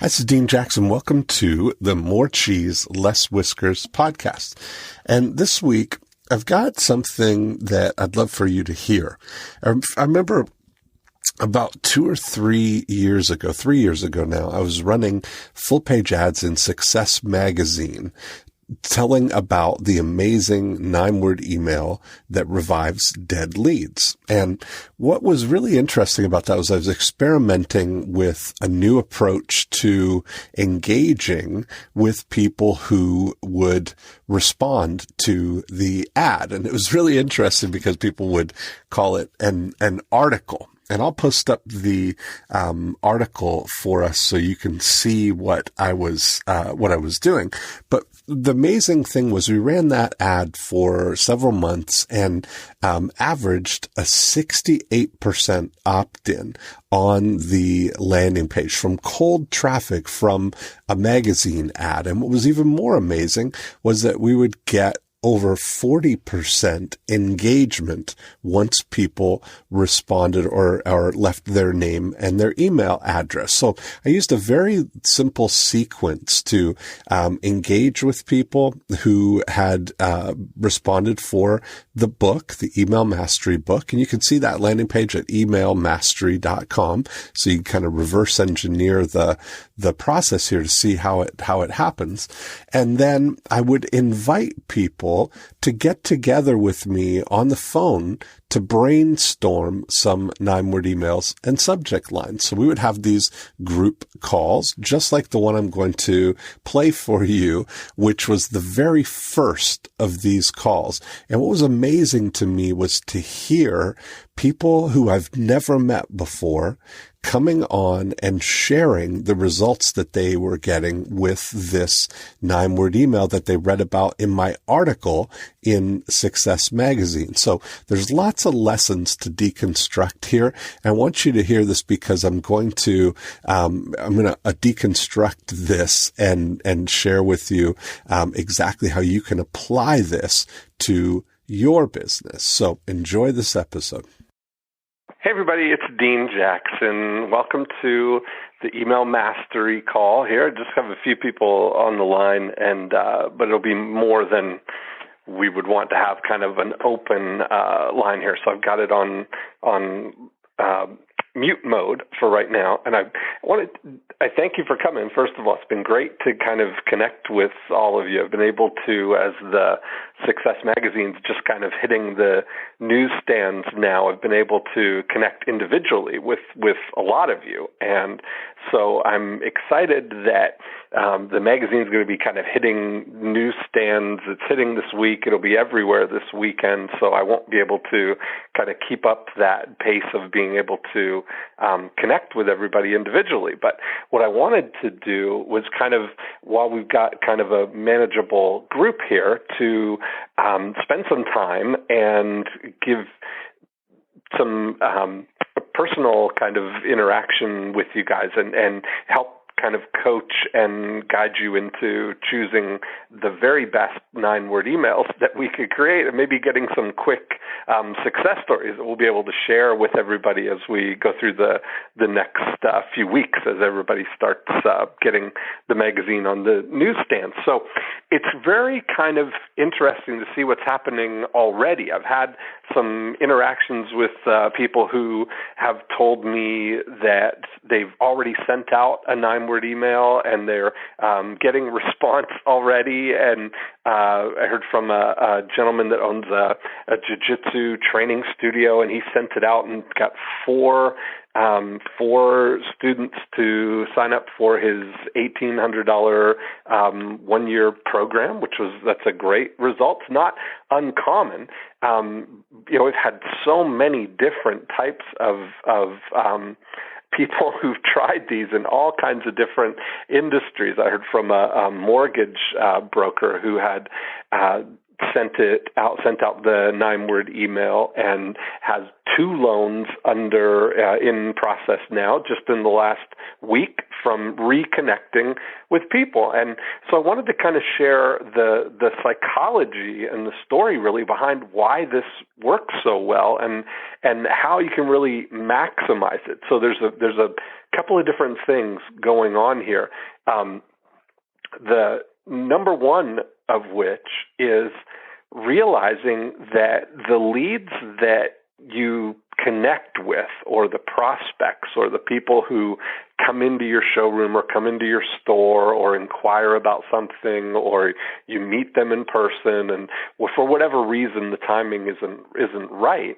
This is Dean Jackson. Welcome to the More Cheese Less Whiskers podcast. And this week, I've got something that I'd love for you to hear. I remember about 2 or 3 years ago, 3 years ago now, I was running full-page ads in Success Magazine, telling about the amazing 9-word email that revives dead leads. And what was really interesting about that was I was experimenting with a new approach to engaging with people who would respond to the ad. And it was really interesting because people would call it an article. And I'll post up the article for us so you can see what I was doing. But the amazing thing was we ran that ad for several months and averaged a 68% opt-in on the landing page from cold traffic from a magazine ad. And what was even more amazing was that we would get over 40% engagement once people responded or left their name and their email address. So I used a very simple sequence to engage with people who had responded for the book, the Email Mastery book. And you can see that landing page at emailmastery.com. So you can kind of reverse engineer the process here to see how it happens. And then I would invite people to get together with me on the phone to brainstorm some 9-word emails and subject lines. So we would have these group calls, just like the one I'm going to play for you, which was the very first of these calls. And what was amazing to me was to hear people who I've never met before coming on and sharing the results that they were getting with this 9-word email that they read about in my article in Success Magazine. So there's lots of lessons to deconstruct here. And I want you to hear this because I'm going to deconstruct this and share with you exactly how you can apply this to your business. So enjoy this episode. Hey everybody, it's Dean Jackson. Welcome to the Email Mastery call here. Just have a few people on the line, and but it'll be more than we would want to have kind of an open line here. So I've got it on mute mode for right now, and I thank you for coming. First of all, it's been great to kind of connect with all of you. I've been able to, as the Success Magazine's just kind of hitting the newsstands now, I've been able to connect individually with a lot of you. And so I'm excited that the magazine's going to be kind of hitting newsstands. It's hitting this week. It'll be everywhere this weekend. So I won't be able to kind of keep up that pace of being able to connect with everybody individually. But what I wanted to do was kind of, while we've got kind of a manageable group here, to spend some time and give some personal kind of interaction with you guys and help kind of coach and guide you into choosing the very best 9-word emails that we could create, and maybe getting some quick success stories that we'll be able to share with everybody as we go through the next few weeks as everybody starts getting the magazine on the newsstands. So it's very kind of interesting to see what's happening already. I've had some interactions with people who have told me that they've already sent out a 9-word email and they're getting response already. And I heard from a gentleman that owns a jiu-jitsu training studio, and he sent it out and got four students to sign up for his $1,800 one-year program, that's a great result. It's not uncommon. We've had so many different types of people who've tried these in all kinds of different industries. I heard from a mortgage broker who had sent out the 9-word email, and has 2 loans in process now, just in the last week, from reconnecting with people. And so I wanted to kind of share the psychology and the story really behind why this works so well, and how you can really maximize it. So there's a couple of different things going on here. The number one of which is realizing that the leads that you connect with, or the prospects, or the people who come into your showroom or come into your store or inquire about something, or you meet them in person, and for whatever reason the timing isn't right.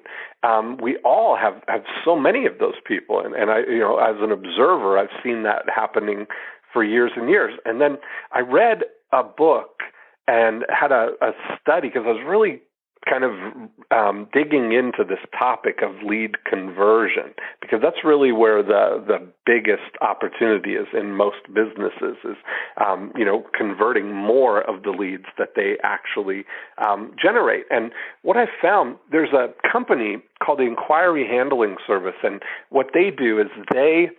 We all have so many of those people, and I, as an observer, I've seen that happening for years and years. And then I read a book and had a study, because I was really kind of digging into this topic of lead conversion, because that's really where the biggest opportunity is in most businesses, is converting more of the leads that they actually generate. And what I found, there's a company called the Inquiry Handling Service, and what they do is they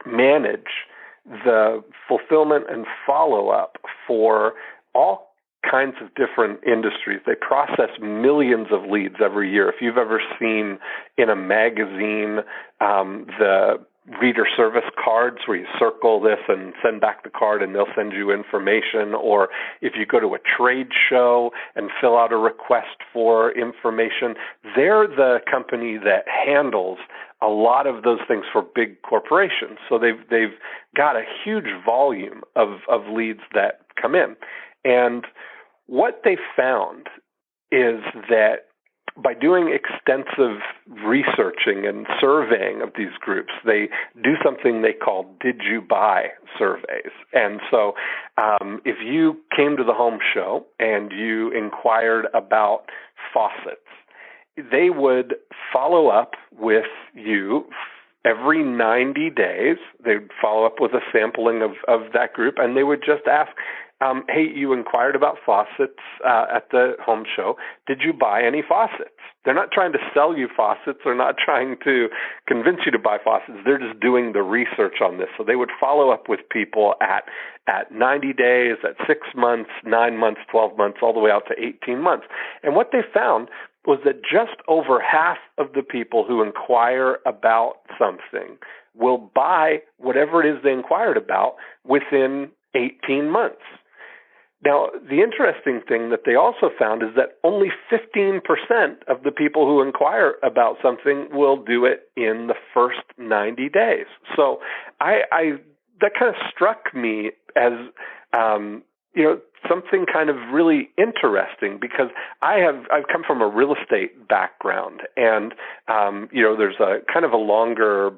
manage the fulfillment and follow-up for all kinds of different industries. They process millions of leads every year. If you've ever seen in a magazine the reader service cards where you circle this and send back the card and they'll send you information, or if you go to a trade show and fill out a request for information, they're the company that handles a lot of those things for big corporations. So they've got a huge volume of leads that come in. And what they found is that by doing extensive researching and surveying of these groups, they do something they call "Did you buy?" surveys. And so if you came to the home show and you inquired about faucets, they would follow up with you every 90 days. They'd follow up with a sampling of that group, and they would just ask, hey, you inquired about faucets at the home show. Did you buy any faucets? They're not trying to sell you faucets. They're not trying to convince you to buy faucets. They're just doing the research on this. So they would follow up with people at 90 days, at 6 months, 9 months, 12 months, all the way out to 18 months. And what they found was that just over half of the people who inquire about something will buy whatever it is they inquired about within 18 months. Now, the interesting thing that they also found is that only 15% of the people who inquire about something will do it in the first 90 days. So that kind of struck me as something kind of really interesting, because I've come from a real estate background, and there's a kind of a longer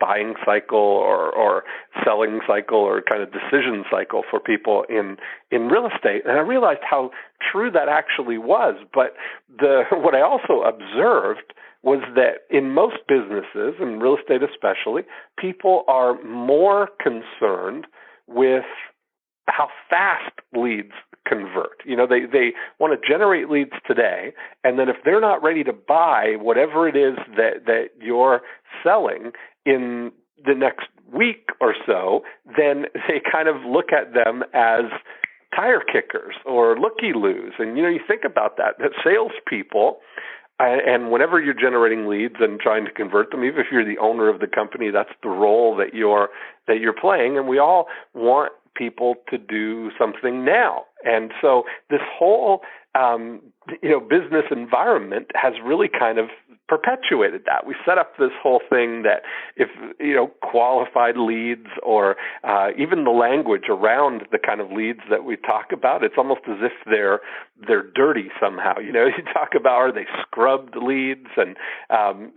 buying cycle or selling cycle or kind of decision cycle for people in real estate. And I realized how true that actually was. But what I also observed was that in most businesses, and real estate especially, people are more concerned with how fast leads convert. They want to generate leads today, and then if they're not ready to buy whatever it is that you're selling in the next week or so, then they kind of look at them as tire kickers or looky-loos. And, you think about that salespeople, and whenever you're generating leads and trying to convert them, even if you're the owner of the company, that's the role that you're playing. And we all want people to do something now. And so this whole business environment has really kind of perpetuated that. We set up this whole thing that if, qualified leads or even the language around the kind of leads that we talk about, it's almost as if they're dirty somehow. You talk about, are they scrubbed leads? And,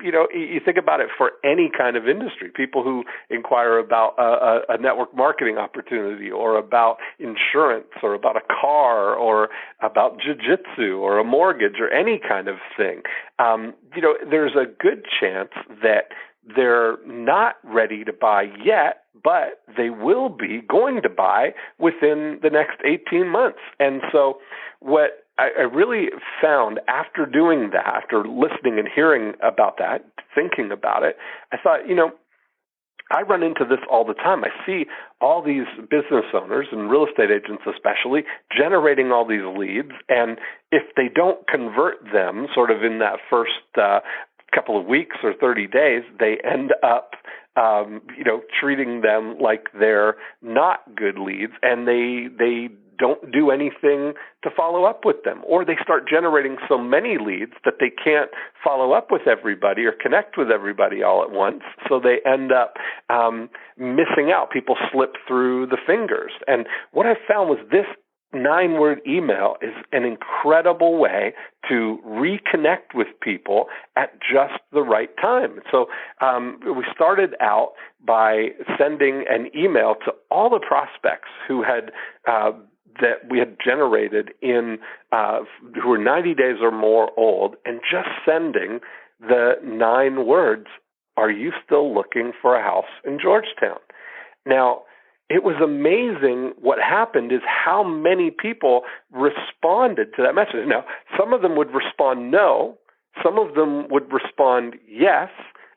you think about it for any kind of industry, people who inquire about a network marketing opportunity or about insurance or about a car or about jiu-jitsu or a mortgage or any kind of thing. There's a good chance that they're not ready to buy yet, but they will be going to buy within the next 18 months. And so what I really found after doing that, after listening and hearing about that, thinking about it, I thought, I run into this all the time. I see all these business owners and real estate agents especially generating all these leads, and if they don't convert them sort of in that first couple of weeks or 30 days, they end up treating them like they're not good leads, and they don't do anything to follow up with them, or they start generating so many leads that they can't follow up with everybody or connect with everybody all at once, so they end up missing out. People slip through the fingers. And what I found was this 9-word email is an incredible way to reconnect with people at just the right time. So we started out by sending an email to all the prospects who had that we had generated who were 90 days or more old, and just sending the 9 words, "Are you still looking for a house in Georgetown?" Now, it was amazing what happened is how many people responded to that message. Now, some of them would respond no, some of them would respond yes.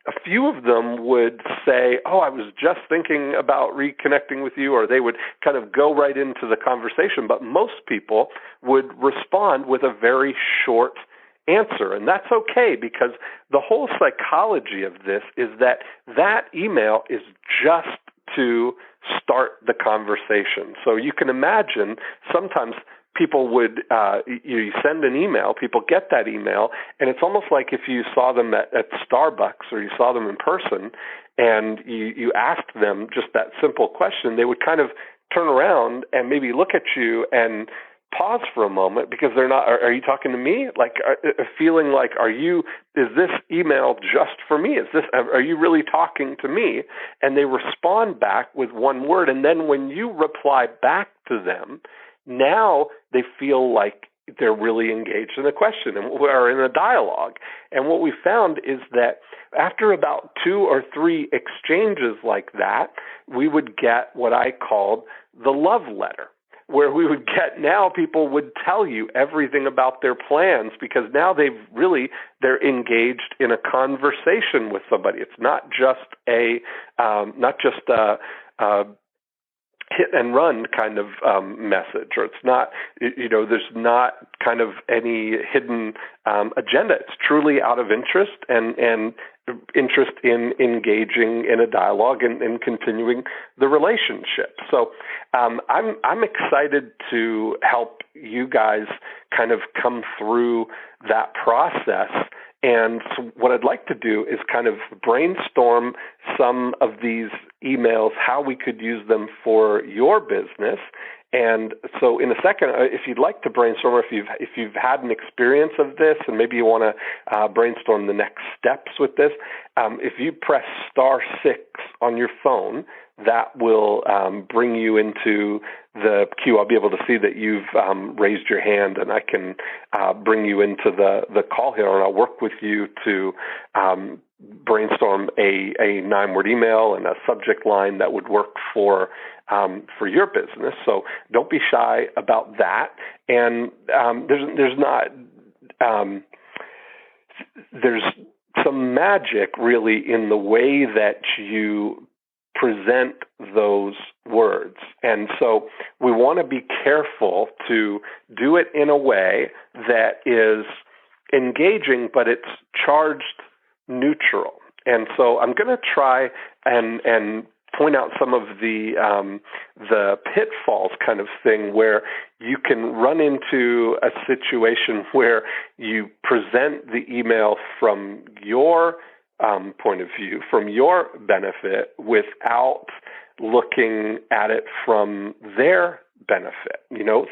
A few of them would say, "Oh, I was just thinking about reconnecting with you," or they would kind of go right into the conversation. But most people would respond with a very short answer. And that's okay, because the whole psychology of this is that email is just to start the conversation. So you can imagine sometimes people would, you send an email, people get that email, and it's almost like if you saw them at Starbucks or you saw them in person and you asked them just that simple question, they would kind of turn around and maybe look at you and pause for a moment, because they're not, are you talking to me? Like a feeling like, is this email just for me? Are you really talking to me? And they respond back with one word. And then when you reply back to them, now they feel like they're really engaged in a question or in a dialogue. And what we found is that after about 2 or 3 exchanges like that, we would get what I called the love letter, where we would get, now people would tell you everything about their plans, because now they're engaged in a conversation with somebody. It's not just a hit and run kind of message, or it's not, there's not kind of any hidden agenda. It's truly out of interest and interest in engaging in a dialogue and continuing the relationship. So I'm excited to help you guys kind of come through that process. And so what I'd like to do is kind of brainstorm some of these emails, how we could use them for your business. And so in a second, if you'd like to brainstorm, or if you've had an experience of this and maybe you want to brainstorm the next steps with this, if you press *6 on your phone, that will bring you into the queue. I'll be able to see that you've raised your hand, and I can bring you into the call here, and I'll work with you to brainstorm a 9-word email and a subject line that would work for your business. So don't be shy about that. And there's some magic really in the way that you present those words. And so we want to be careful to do it in a way that is engaging, but it's charged neutral. And so I'm going to try and point out some of the pitfalls kind of thing, where you can run into a situation where you present the email from your point of view, from your benefit, without looking at it from their benefit,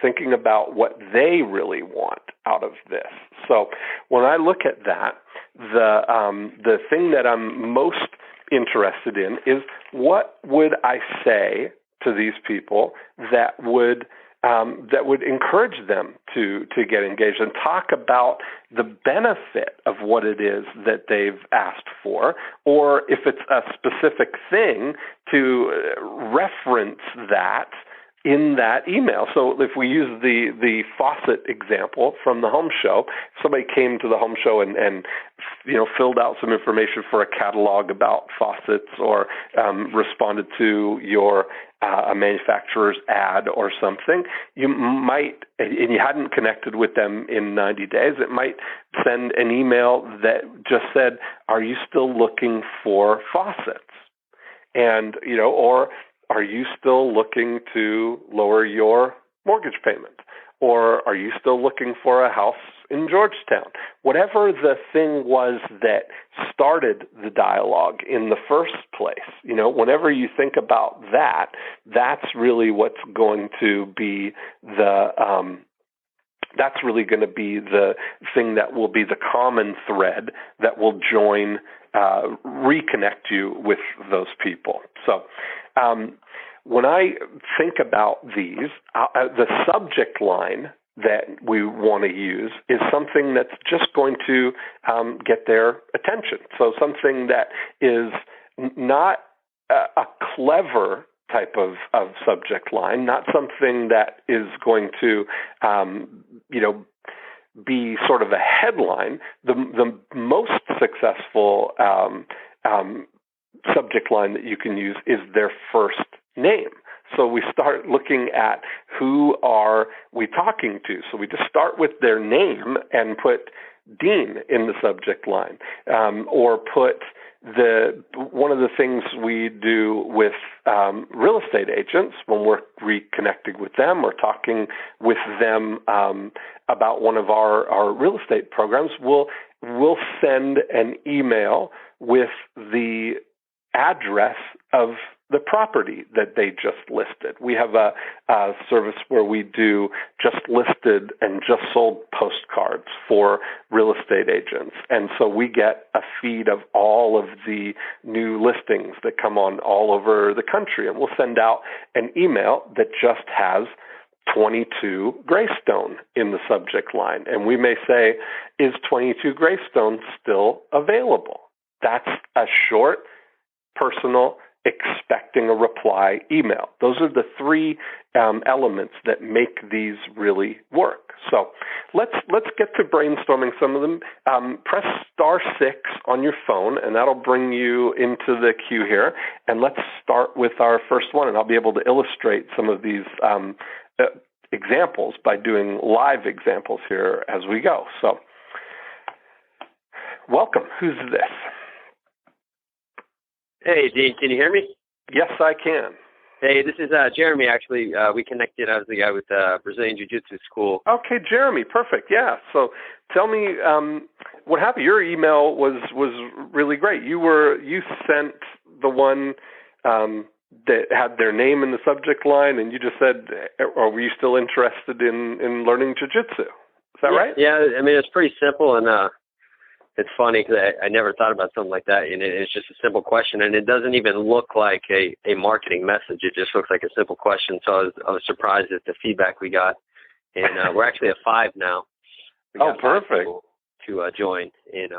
thinking about what they really want out of this. So when I look at that, the thing that I'm most interested in is, what would I say to these people that would that would encourage them to get engaged and talk about the benefit of what it is that they've asked for, or if it's a specific thing, to reference that in that email. So if we use the faucet example from the home show, somebody came to the home show and filled out some information for a catalog about faucets, or responded to your a manufacturer's ad or something, you might, and you hadn't connected with them in 90 days, it might send an email that just said, "Are you still looking for faucets?" And, or are you still looking to lower your mortgage payment? Or are you still looking for a house in Georgetown? Whatever the thing was that started the dialogue in the first place, whenever you think about that, that's really what's going to be the thing that will be the common thread that will join, reconnect you with those people. So, when I think about these, the subject line that we want to use is something that's just going to get their attention. So something that is not a clever type of subject line, not something that is going to, be sort of a headline. The most successful subject line that you can use is their first name. So we start looking at who are we talking to. So we just start with their name and put Dean in the subject line, or put one of the things we do with real estate agents when we're reconnecting with them or talking with them about one of our real estate programs, we'll send an email with the address of the property that they just listed. We have a service where we do just listed and just sold postcards for real estate agents. And so we get a feed of all of the new listings that come on all over the country. And we'll send out an email that just has 22 Greystone in the subject line. And we may say, is 22 Greystone still available? That's a short, personal, expecting a reply email. Those are the three elements that make these really work. So let's get to brainstorming some of them. Press *6 on your phone, and that'll bring you into the queue here. And let's start with our first one, and I'll be able to illustrate some of these examples by doing live examples here as we go. So welcome. Who's this? Hey, Dean, can you hear me? Yes, I can. Hey, this is Jeremy, actually. We connected. I was the guy with Brazilian Jiu-Jitsu school. Okay, Jeremy, perfect. Yeah. So tell me what happened. Your email was really great. You sent the one that had their name in the subject line, and you just said, were you still interested in learning Jiu-Jitsu? Is that right? Yeah, I mean, it's pretty simple, and it's funny because I never thought about something like that, and it's just a simple question, and it doesn't even look like a marketing message. It just looks like a simple question. So I was surprised at the feedback we got, and we're actually at 5 now. Oh, perfect. To join, and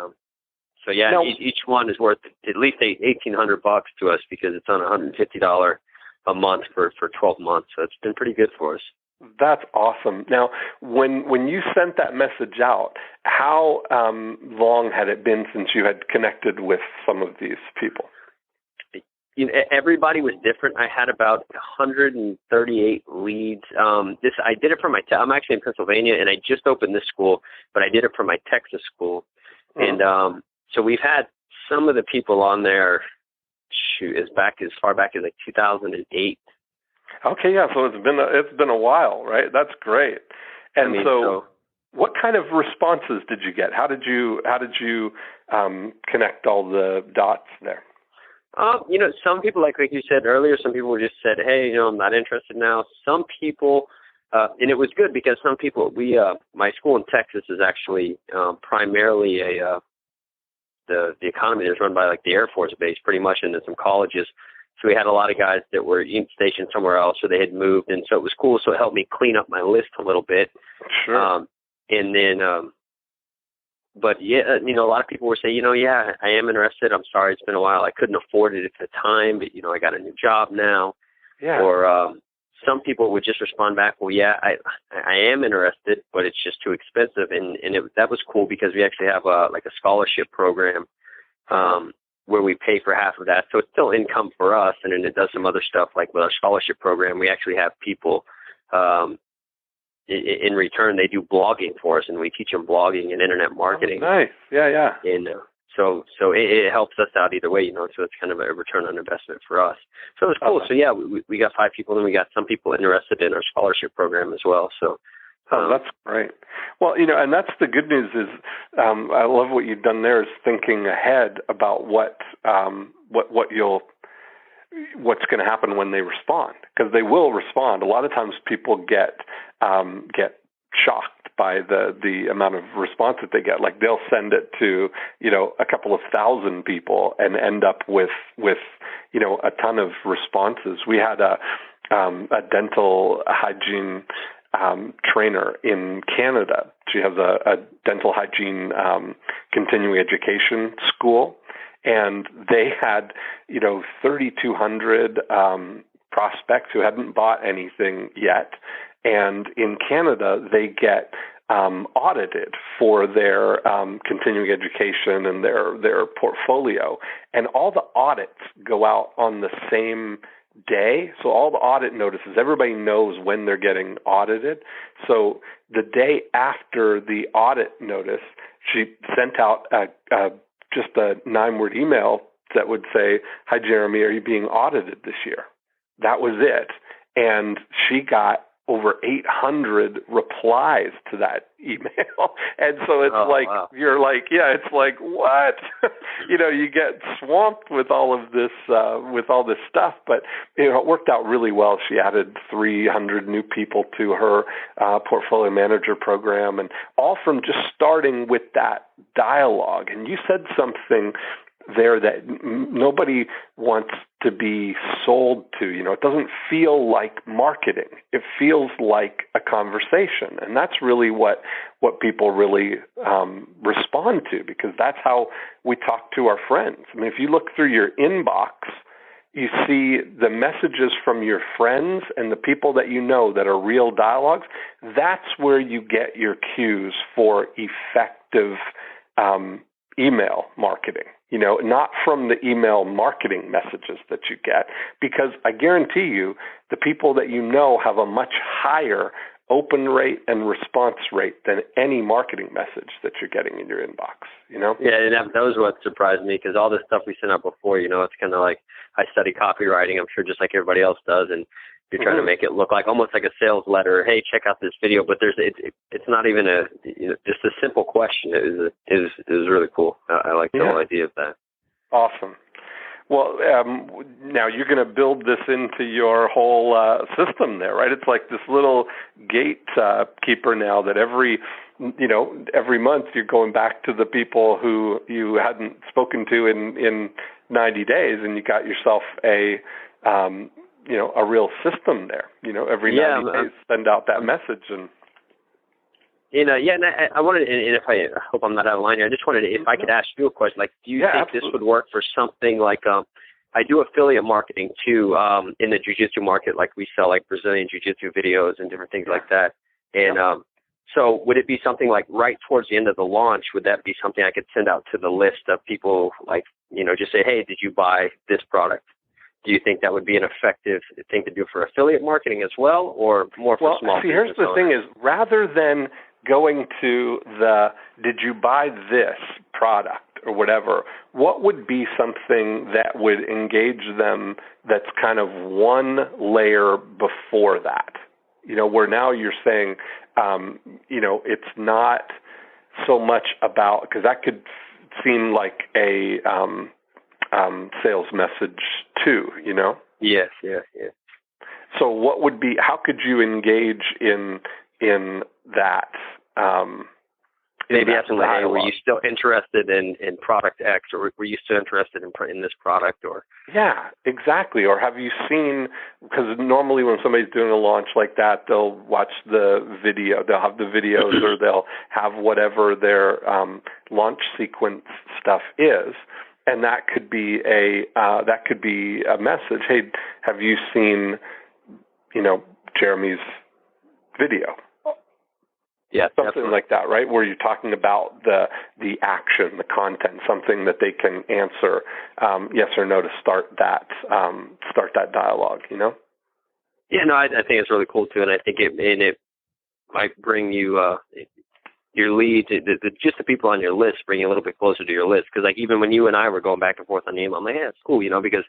so yeah, now, each one is worth at least $1,800 to us because it's on $150 a month for 12 months. So it's been pretty good for us. That's awesome. Now, when you sent that message out, how long had it been since you had connected with some of these people? Everybody was different. I had about 138 leads. I did it for I'm actually in Pennsylvania, and I just opened this school, but I did it for my Texas school. Mm-hmm. And so we've had some of the people on there, as far back as like 2008. Okay, yeah. So it's been a while, right? That's great. And so what kind of responses did you get? How did you connect all the dots there? Some people, like you said earlier, some people just said, "Hey, I'm not interested now." Some people, and it was good because some people, my school in Texas is actually primarily the economy is run by like the Air Force base, pretty much, and then some colleges. So we had a lot of guys that were stationed somewhere else or they had moved. And so it was cool. So it helped me clean up my list a little bit. Sure. And then, but yeah, a lot of people were saying, yeah, I am interested. I'm sorry, it's been a while. I couldn't afford it at the time, but I got a new job now. Yeah. Or some people would just respond back, well, yeah, I am interested, but it's just too expensive. And that was cool because we actually have a scholarship program where we pay for half of that. So it's still income for us. And then it does some other stuff like with our scholarship program. We actually have people in return, they do blogging for us, and we teach them blogging and internet marketing. Oh, nice. Yeah. And so it helps us out either way, so it's kind of a return on investment for us. So it's cool. So yeah, we got 5 people, and we got some people interested in our scholarship program as well. So that's great. Well, and that's the good news is I love what you've done there is thinking ahead about what's going to happen when they respond, because they will respond. A lot of times people get shocked by the amount of response that they get. Like they'll send it to, a couple of thousand people and end up with a ton of responses. We had a dental hygiene trainer in Canada. She has a dental hygiene continuing education school, and they had 3,200 prospects who hadn't bought anything yet. And in Canada, they get audited for their continuing education and their portfolio. And all the audits go out on the same day. So all the audit notices, everybody knows when they're getting audited. So the day after the audit notice, she sent out just a 9-word email that would say, "Hi, Jeremy, are you being audited this year?" That was it. And she got over 800 replies to that email. And so it's wow. You're like, yeah, it's like, what? You get swamped with all of this, with all this stuff. But, it worked out really well. She added 300 new people to her portfolio manager program, and all from just starting with that dialogue. And you said something there that nobody wants to be sold to. It doesn't feel like marketing. It feels like a conversation. And that's really what people really respond to, because that's how we talk to our friends. I mean, if you look through your inbox, you see the messages from your friends and the people that that are real dialogues. That's where you get your cues for effective email marketing. Not from the email marketing messages that you get, because I guarantee you the people that have a much higher open rate and response rate than any marketing message that you're getting in your inbox, Yeah, and that was what surprised me, because all the stuff we sent out before, it's kind of like I study copywriting, I'm sure just like everybody else does, and you're trying to make it look like almost like a sales letter. Hey, check out this video, but it's not even just a simple question. It was really cool. I like the whole idea of that. Awesome. Well, now you're going to build this into your whole system there, right? It's like this little gatekeeper now that every month you're going back to the people who you hadn't spoken to in 90 days, and you got yourself a real system there. Every 90 days, send out that message. And and I wanted, and if I hope I'm not out of line here, I just wanted to, if I could ask you a question, like, do you think absolutely. This would work for something like, I do affiliate marketing too, in the jiu-jitsu market, like we sell like Brazilian jiu-jitsu videos and different things like that. And so would it be something like right towards the end of the launch, would that be something I could send out to the list of people, like, just say, hey, did you buy this product? Do you think that would be an effective thing to do for affiliate marketing as well, or more for small business here's the thing is, rather than going to did you buy this product or whatever, what would be something that would engage them that's kind of one layer before that? Where now you're saying, it's not so much about, because that could seem like a sales message too, Yes. So what would be, how could you engage in that Maybe asking like, hey, were you still interested in product X, or were you still interested in this product? Or yeah, exactly. Or have you seen? Because normally when somebody's doing a launch like that, they'll watch the video. They'll have the videos, or they'll have whatever their launch sequence stuff is, and that could be a message. Hey, have you seen, Jeremy's video? Yeah, something definitely. like that, right? Where you're talking about the action, the content, something that they can answer yes or no to start that dialogue. Yeah, no, I think it's really cool too, and I think it might bring you your leads, just the people on your list, bring you a little bit closer to your list. Because like even when you and I were going back and forth on the email, I'm like, yeah, it's cool, because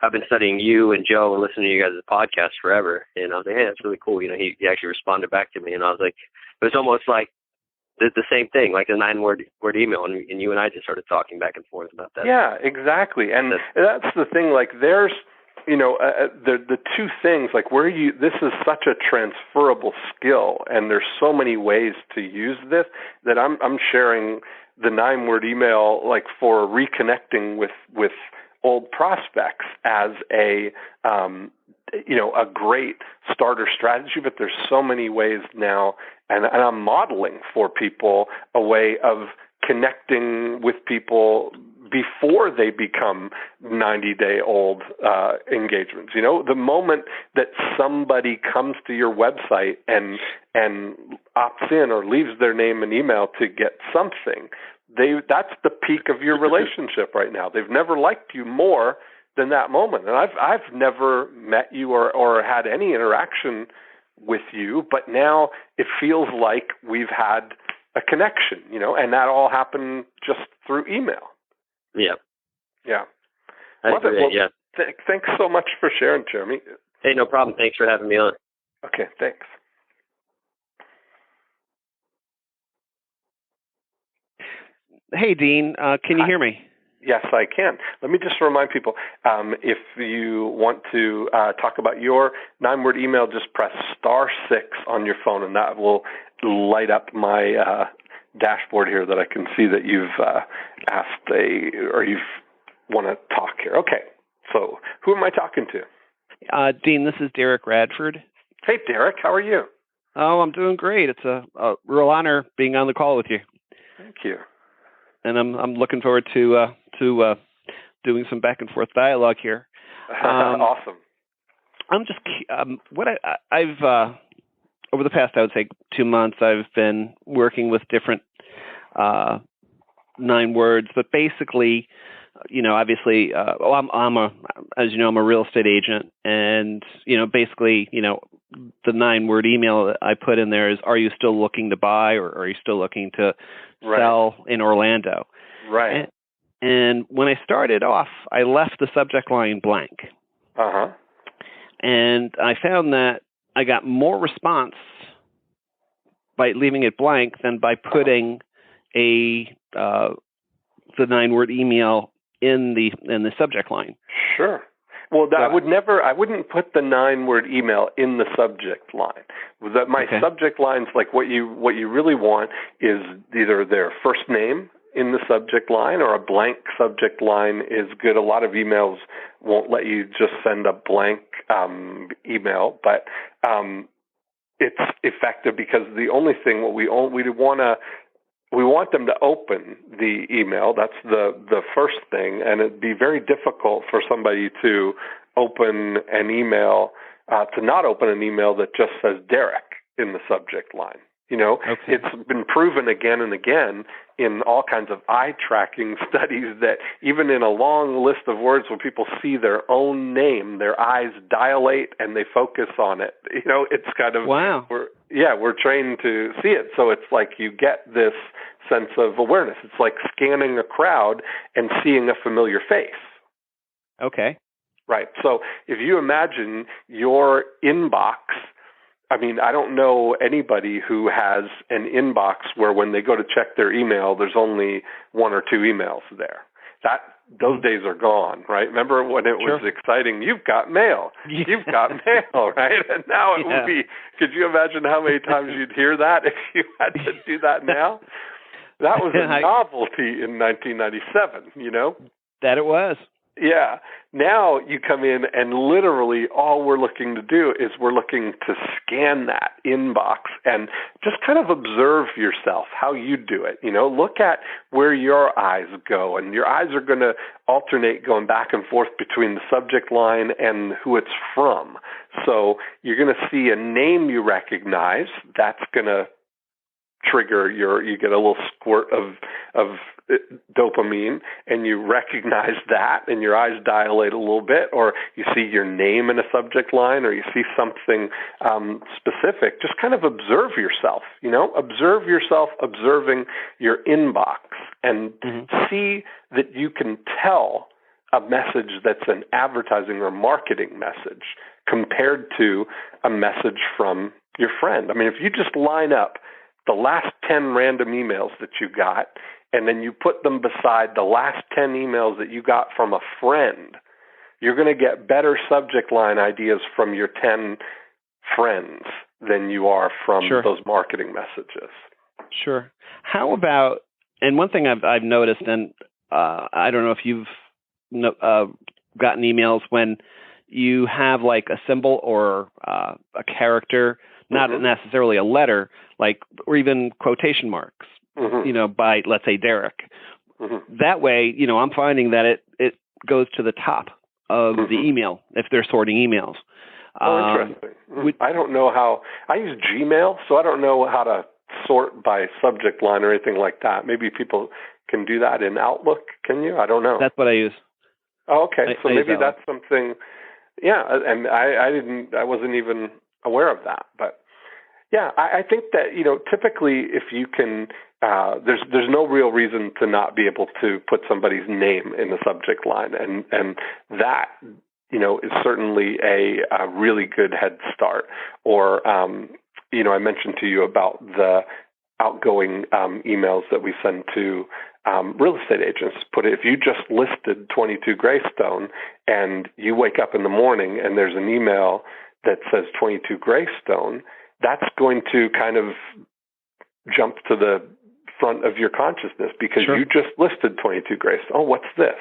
I've been studying you and Joe and listening to you guys' podcast forever, and I was like, hey, that's really cool. He actually responded back to me, and I was like, it was almost like the same thing, like a 9-word email, and you and I just started talking back and forth about that. Yeah, exactly, and that's the thing. Like, there's, the two things, like this is such a transferable skill, and there's so many ways to use this that I'm sharing the 9-word email, like for reconnecting with old prospects as a great starter strategy, but there's so many ways now, and I'm modeling for people a way of connecting with people before they become 90-day-old engagements. The moment that somebody comes to your website and opts in or leaves their name and email to get something, that's the peak of your relationship right now. They've never liked you more than that moment. And I've never met you or had any interaction with you, but now it feels like we've had a connection, and that all happened just through email. Yeah. Yeah. Love it. Well, yeah. Thanks so much for sharing, Jeremy. Hey, no problem. Thanks for having me on. Okay, thanks. Hey, Dean, can you hear me? Yes, I can. Let me just remind people, if you want to talk about your 9-word email, just press *6 on your phone, and that will light up my dashboard here that I can see that you've asked you want to talk here. Okay, so who am I talking to? Dean, this is Derek Radford. Hey, Derek, how are you? Oh, I'm doing great. It's a real honor being on the call with you. Thank you. And I'm looking forward to doing some back and forth dialogue here. Awesome. I'm just I've over the past, I would say, 2 months, I've been working with different 9 words, but basically, obviously, I'm a real estate agent, and basically, the 9-word email that I put in there is, are you still looking to buy, or are you still looking to sell in Orlando? Right. And when I started off, I left the subject line blank. Uh-huh. And I found that I got more response by leaving it blank than by putting the 9-word email in the subject line. Sure. Well, I wouldn't put the 9-word email in the subject line. Subject lines, like what you really want is either their first name in the subject line, or a blank subject line is good. A lot of emails won't let you just send a blank email, but it's effective because the only thing we want them to open the email. That's the first thing, and it'd be very difficult for somebody to open an email, to not open an email that just says Derek in the subject line. It's been proven again and again in all kinds of eye tracking studies that even in a long list of words where people see their own name, their eyes dilate and they focus on it. It's kind of, wow. We're trained to see it. So it's like you get this sense of awareness. It's like scanning a crowd and seeing a familiar face. Okay. Right. So if you imagine your inbox, I don't know anybody who has an inbox where when they go to check their email, there's only 1 or 2 emails there. Those days are gone, right? Remember when it was exciting? You've got mail. Yeah. You've got mail, right? And now it would be, could you imagine how many times you'd hear that if you had to do that now? That was a novelty in 1997, That it was. Yeah. Now you come in and literally all we're looking to do is we're looking to scan that inbox and just kind of observe yourself, how you do it. Look at where your eyes go, and your eyes are going to alternate going back and forth between the subject line and who it's from. So you're going to see a name you recognize. That's going to trigger you get a little squirt of dopamine, and you recognize that, and your eyes dilate a little bit, or you see your name in a subject line, or you see something specific. Just kind of observe yourself, observe yourself observing your inbox, and see that you can tell a message that's an advertising or marketing message compared to a message from your friend. I mean, if you just line up the last 10 random emails that you got, and then you put them beside the last 10 emails that you got from a friend, you're going to get better subject line ideas from your 10 friends than you are from those marketing messages. Sure. How about, and one thing I've noticed, and I don't know if you've gotten emails when you have like a symbol or a character, not necessarily a letter, or even quotation marks, by, let's say, Derek. That way, I'm finding that it goes to the top of the email if they're sorting emails. Interesting. I don't know how. I use Gmail, so I don't know how to sort by subject line or anything like that. Maybe people can do that in Outlook. Can you? I don't know. That's what I use. Oh, okay. So maybe that's something. Yeah, and I wasn't even aware of that, but yeah, I think that typically if you can, there's no real reason to not be able to put somebody's name in the subject line, and that is certainly a really good head start. Or I mentioned to you about the outgoing emails that we send to real estate agents. If you just listed 22 Greystone and you wake up in the morning and there's an email that says 22 Greystone, that's going to kind of jump to the front of your consciousness because you just listed 22 Greystone. Oh, what's this?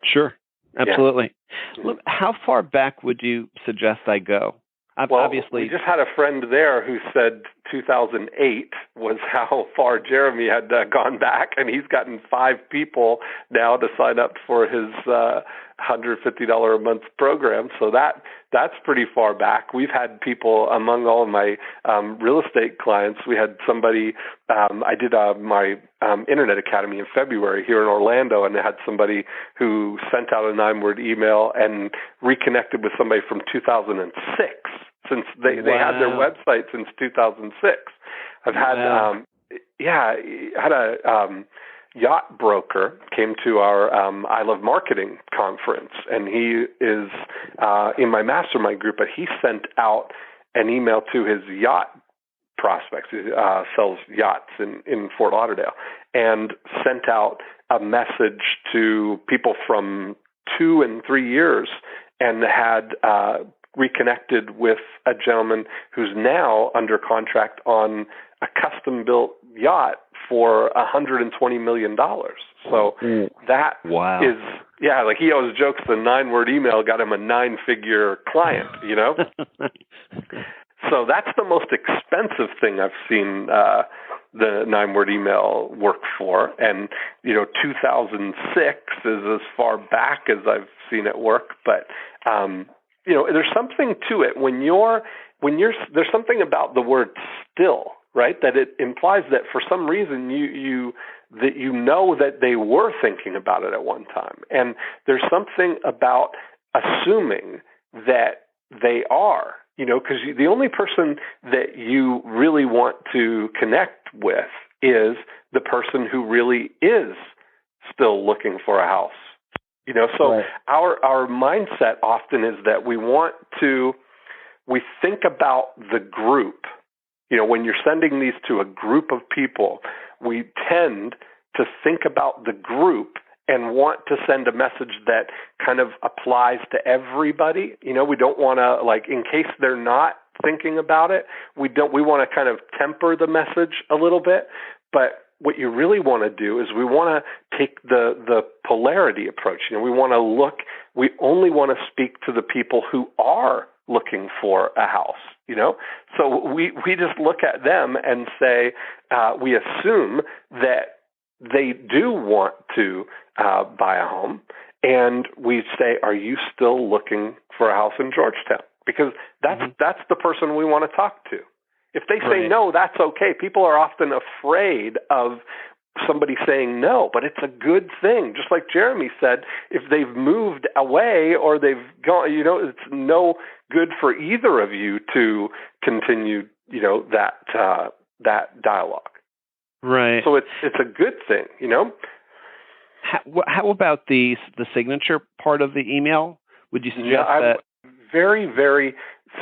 Sure. Absolutely. Yeah. Look, how far back would you suggest I go? Obviously, we just had a friend there who said 2008 was how far Jeremy had gone back, and he's gotten 5 people now to sign up for his $150 a month program. So that's pretty far back. We've had people among all of my real estate clients. We had somebody. I did my Internet Academy in February here in Orlando, and I had somebody who sent out a 9-word email and reconnected with somebody from 2006. Since they had their website since 2006. I've had had a yacht broker came to our I Love Marketing conference, and he is in my mastermind group, but he sent out an email to his yacht prospects. He sells yachts in Fort Lauderdale, and sent out a message to people from 2 and 3 years, and had reconnected with a gentleman who's now under contract on a custom-built yacht for $120 million. So that is, like he always jokes the 9-word email got him a 9-figure client, So that's the most expensive thing I've seen the 9-word email work for. And, 2006 is as far back as I've seen it work, but there's something to it when there's something about the word still, right? That it implies that for some reason that they were thinking about it at one time. And there's something about assuming that they are, because the only person that you really want to connect with is the person who really is still looking for a house. So right. Our mindset often is that we think about the group. When you're sending these to a group of people, we tend to think about the group and want to send a message that kind of applies to everybody. We don't want to, in case they're not thinking about it, we want to kind of temper the message a little bit. But what you really want to do is we want to take the polarity approach. We want to we only want to speak to the people who are looking for a house, So we just look at them and say, we assume that they do want to buy a home, and we say, are you still looking for a house in Georgetown? Because that's the person we want to talk to. If they say no, that's okay. People are often afraid of somebody saying no, but it's a good thing. Just like Jeremy said, if they've moved away or they've gone, it's no good for either of you to continue, that dialogue. Right. So it's a good thing, How about the signature part of the email? Would you suggest that? Very, very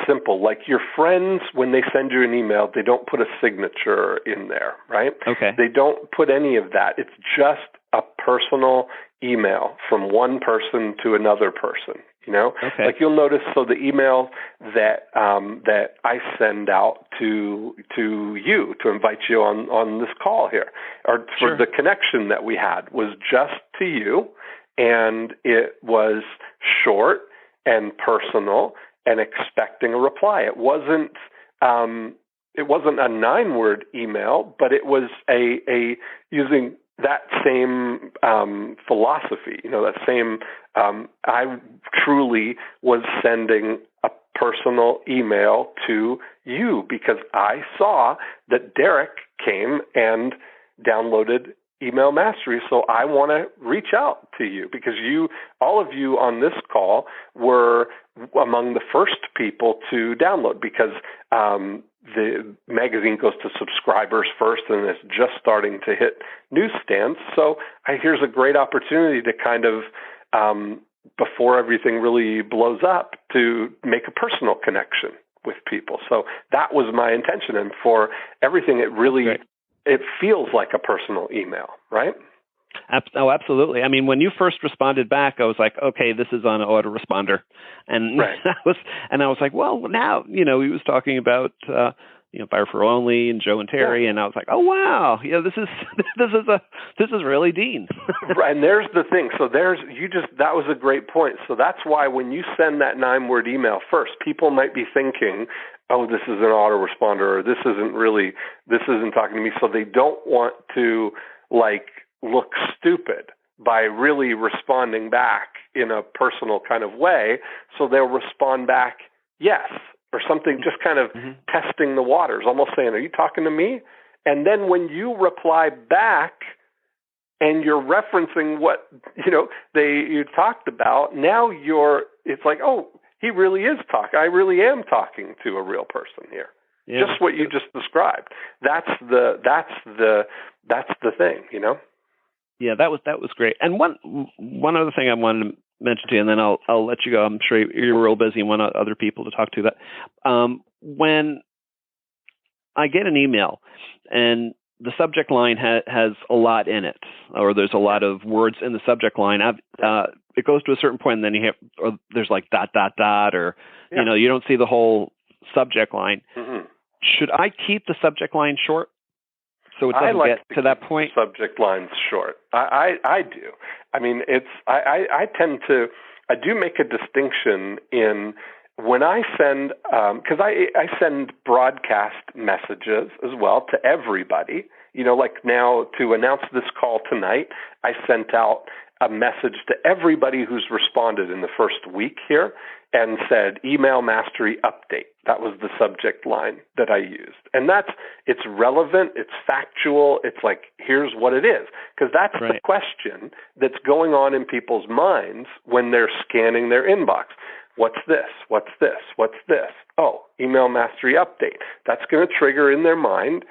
simple. Like your friends, when they send you an email, they don't put a signature in there, right? Okay. They don't put any of that. It's just a personal email from one person to another person, Okay. Like you'll notice, so the email that I send out to you to invite you on this call here, or for the connection that we had, was just to you, and it was short and personal and expecting a reply. It wasn't a 9-word email, but it was a using that same philosophy, that same, I truly was sending a personal email to you because I saw that Derek came and downloaded Email Mastery, so I want to reach out to you because all of you on this call were among the first people to download because the magazine goes to subscribers first and it's just starting to hit newsstands. So here's a great opportunity to kind of, before everything really blows up, to make a personal connection with people. So that was my intention. And for everything, it feels like a personal email, right? Oh, absolutely. I mean, when you first responded back, I was like, okay, this is on autoresponder. And I was like, well, now, he was talking about, Fire for Only and Joe and Terry. Yeah. And I was like, oh, wow. This is really Dean. Right. And there's the thing. So that was a great point. So that's why when you send that 9-word email first, people might be thinking, oh, this is an autoresponder, or this isn't talking to me. So they don't want to look stupid by really responding back in a personal kind of way. So they'll respond back, yes, or something, just kind of testing the waters, almost saying, are you talking to me? And then when you reply back and you're referencing what, you talked about, now it's like, oh, he really is talking. I really am talking to a real person here. Yeah. Just what you just described. That's the thing, Yeah, that was great. And one other thing I wanted to mention to you, and then I'll let you go. I'm sure you're real busy and want other people to talk to. That when I get an email and the subject line has a lot in it, or there's a lot of words in the subject line, it goes to a certain point, and then there's like ... or you don't see the whole subject line. Mm-hmm. Should I keep the subject line short so it doesn't get to that point? Subject lines short. I do. I mean, I do make a distinction in when I send, because I send broadcast messages as well to everybody. Like now to announce this call tonight, I sent out a message to everybody who's responded in the first week here and said, Email Mastery Update. That was the subject line that I used. And it's relevant, it's factual, it's like, here's what it is. Because that's the question that's going on in people's minds when they're scanning their inbox. What's this? What's this? What's this? Oh, Email Mastery Update. That's going to trigger in their mind,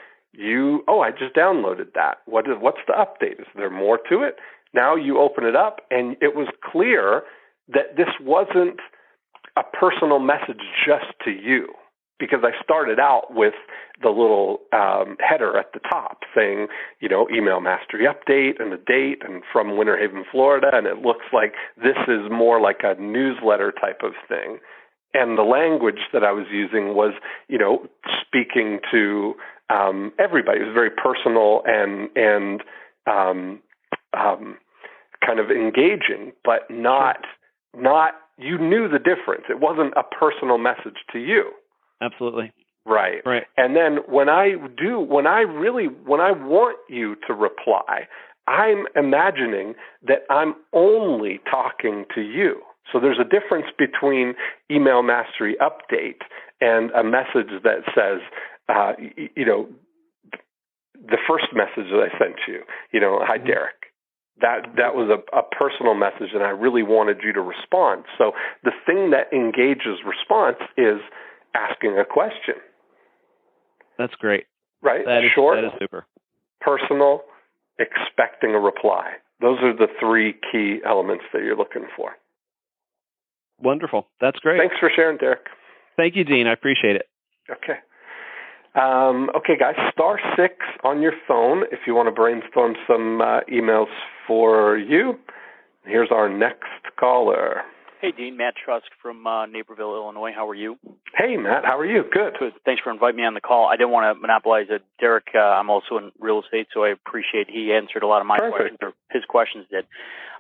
I just downloaded that. What's the update? Is there more to it? Now you open it up, and it was clear that this wasn't a personal message just to you, because I started out with the little header at the top saying, Email Mastery Update and the date and from Winter Haven, Florida, and it looks like this is more like a newsletter type of thing. And the language that I was using was, speaking to everybody. It was very personal and kind of engaging, but not you knew the difference. It wasn't a personal message to you. Absolutely. Right. Right. And then when I want you to reply, I'm imagining that I'm only talking to you. So there's a difference between email mastery update and a message that says, the first message that I sent you, hi, Derek. That was a personal message, and I really wanted you to respond. So the thing that engages response is asking a question. That's great. Right? That is short, that is super. Personal, expecting a reply. Those are the three key elements that you're looking for. Wonderful. That's great. Thanks for sharing, Derek. Thank you, Dean. I appreciate it. Okay. Okay, guys, *6 on your phone if you want to brainstorm some emails for you. Here's our next caller. Hey, Dean. Matt Trusk from Naperville, Illinois. How are you? Hey, Matt. How are you? Good. Good. Thanks for inviting me on the call. I didn't want to monopolize it. Derek, I'm also in real estate, so I appreciate he answered a lot of my questions, or his questions did.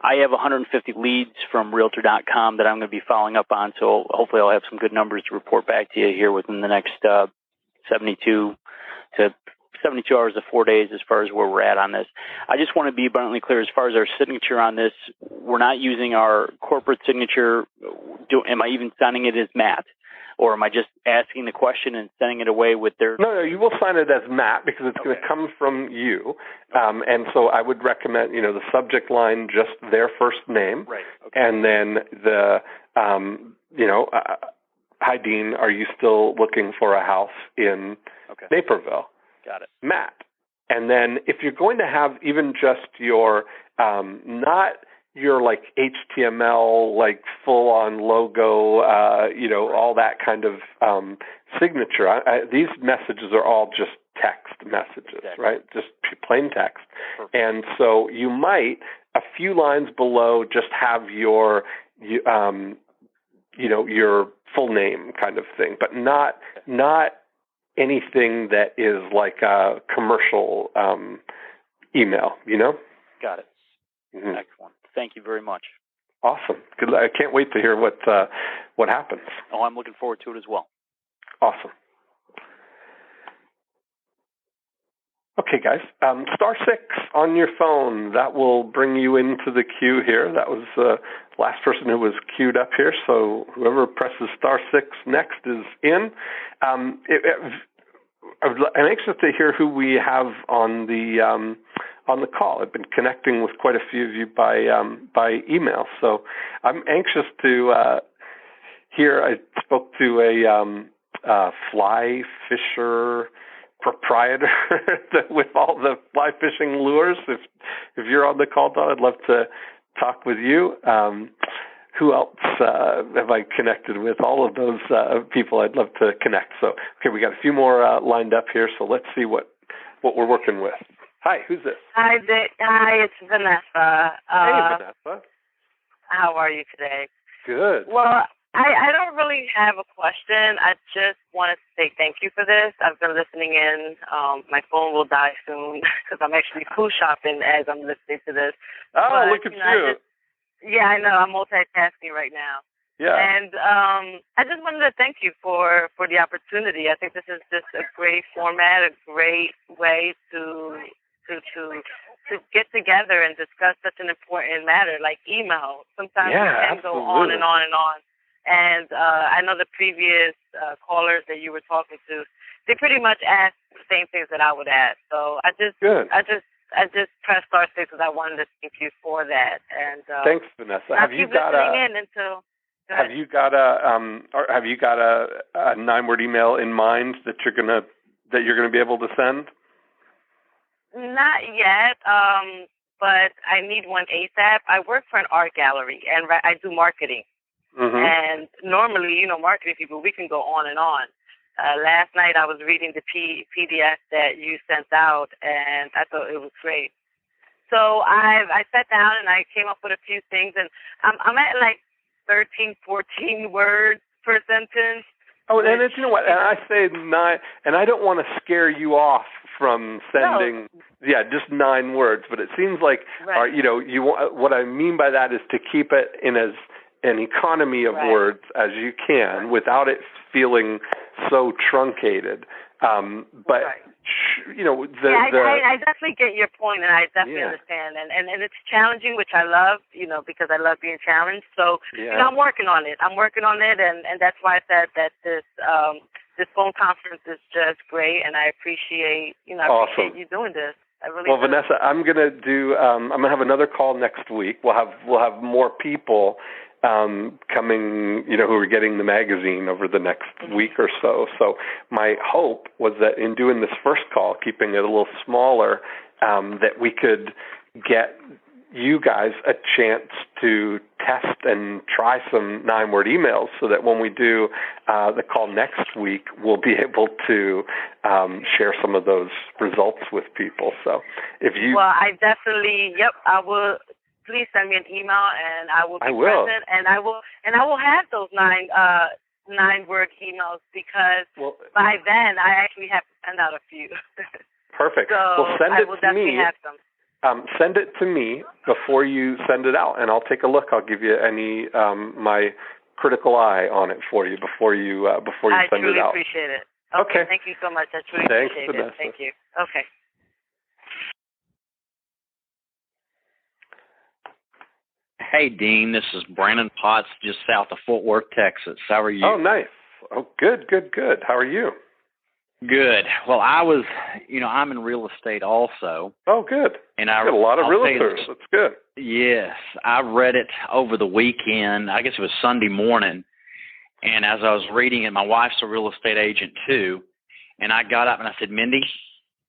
I have 150 leads from Realtor.com that I'm going to be following up on, so hopefully I'll have some good numbers to report back to you here within the next 72 hours to 4 days as far as where we're at on this. I just want to be abundantly clear as far as our signature on this. We're not using our corporate signature. Am I even signing it as Matt? Or am I just asking the question and sending it away with their... No, you will sign it as Matt because it's going to come from you. And so I would recommend, the subject line, just their first name. Right. Okay. And then the, hi, Dean, are you still looking for a house in Naperville? Got it. Matt. And then if you're going to have even just your, not your like HTML, like full on logo, all that kind of signature, these messages are all just text messages, right? Just plain text. Perfect. And so you might, a few lines below, just have your full name kind of thing, but not anything that is like a commercial email, Got it. Mm-hmm. Excellent. Thank you very much. Awesome. Good. I can't wait to hear what happens. Oh, I'm looking forward to it as well. Awesome. Okay, guys. *6 on your phone. That will bring you into the queue here. That was the last person who was queued up here. So whoever presses *6 next is in. I'm anxious to hear who we have on the call. I've been connecting with quite a few of you by email. So I'm anxious to hear. I spoke to a fly fisher proprietor with all the fly fishing lures. If you're on the call, Don, I'd love to talk with you. Who else have I connected with? All of those people I'd love to connect. So, okay, we got a few more lined up here, so let's see what we're working with. Hi, who's this? Hi, it's Vanessa. Hey, Vanessa. How are you today? Good. Well, I don't really have a question. I just wanted to say thank you for this. I've been listening in. My phone will die soon because I'm actually food shopping as I'm listening to this. Oh, but, look at you. Yeah, I know. I'm multitasking right now. Yeah. And I just wanted to thank you for the opportunity. I think this is just a great format, a great way to get together and discuss such an important matter like email. Sometimes it can go on and on and on. And I know the previous callers that you were talking to, they pretty much asked the same things that I would ask. So I just pressed *6 because I wanted to thank you for that. And thanks, Vanessa. Have you got a 9-word email in mind that you're gonna be able to send? Not yet, but I need one ASAP. I work for an art gallery and I do marketing. Mm-hmm. And normally, marketing people, we can go on and on. Last night I was reading the PDF that you sent out, and I thought it was great. So I sat down and I came up with a few things, and I'm at like 13, 14 words per sentence. Oh, and it's, you know what? And I say 9, and I don't want to scare you off from sending, just 9 words. But it seems like, you want, what I mean by that is to keep it in as an economy of words as you can, without it feeling so truncated. But I definitely get your point, and I definitely understand. And it's challenging, which I love, because I love being challenged. So I'm working on it. And that's why I said that this phone conference is just great, and I appreciate appreciate you doing this. I really do. Vanessa, I'm gonna have another call next week. We'll have more people coming, who are getting the magazine over the next week or so. So my hope was that in doing this first call, keeping it a little smaller, that we could get you guys a chance to test and try some 9-word emails, so that when we do the call next week, we'll be able to share some of those results with people. So if you... Well, I definitely, I will... Please send me an email, and I will be present, and I will have those 9-word emails, because by then I actually have to send out a few. Perfect. So send it I will to definitely me. have them. Send it to me before you send it out, and I'll take a look. I'll give you my critical eye on it for you before you send it out. I truly appreciate it. Okay. Thank you so much. I truly appreciate Vanessa. it. Thank you. Okay. Hey, Dean, this is Brandon Potts, just south of Fort Worth, Texas. How are you? Oh, nice. Oh, good. How are you? Good. Well, I'm in real estate also. Oh, good. And I got a lot of realtors. That's good. Yes. I read it over the weekend. I guess it was Sunday morning. And as I was reading it, my wife's a real estate agent too. And I got up and I said, Mindy,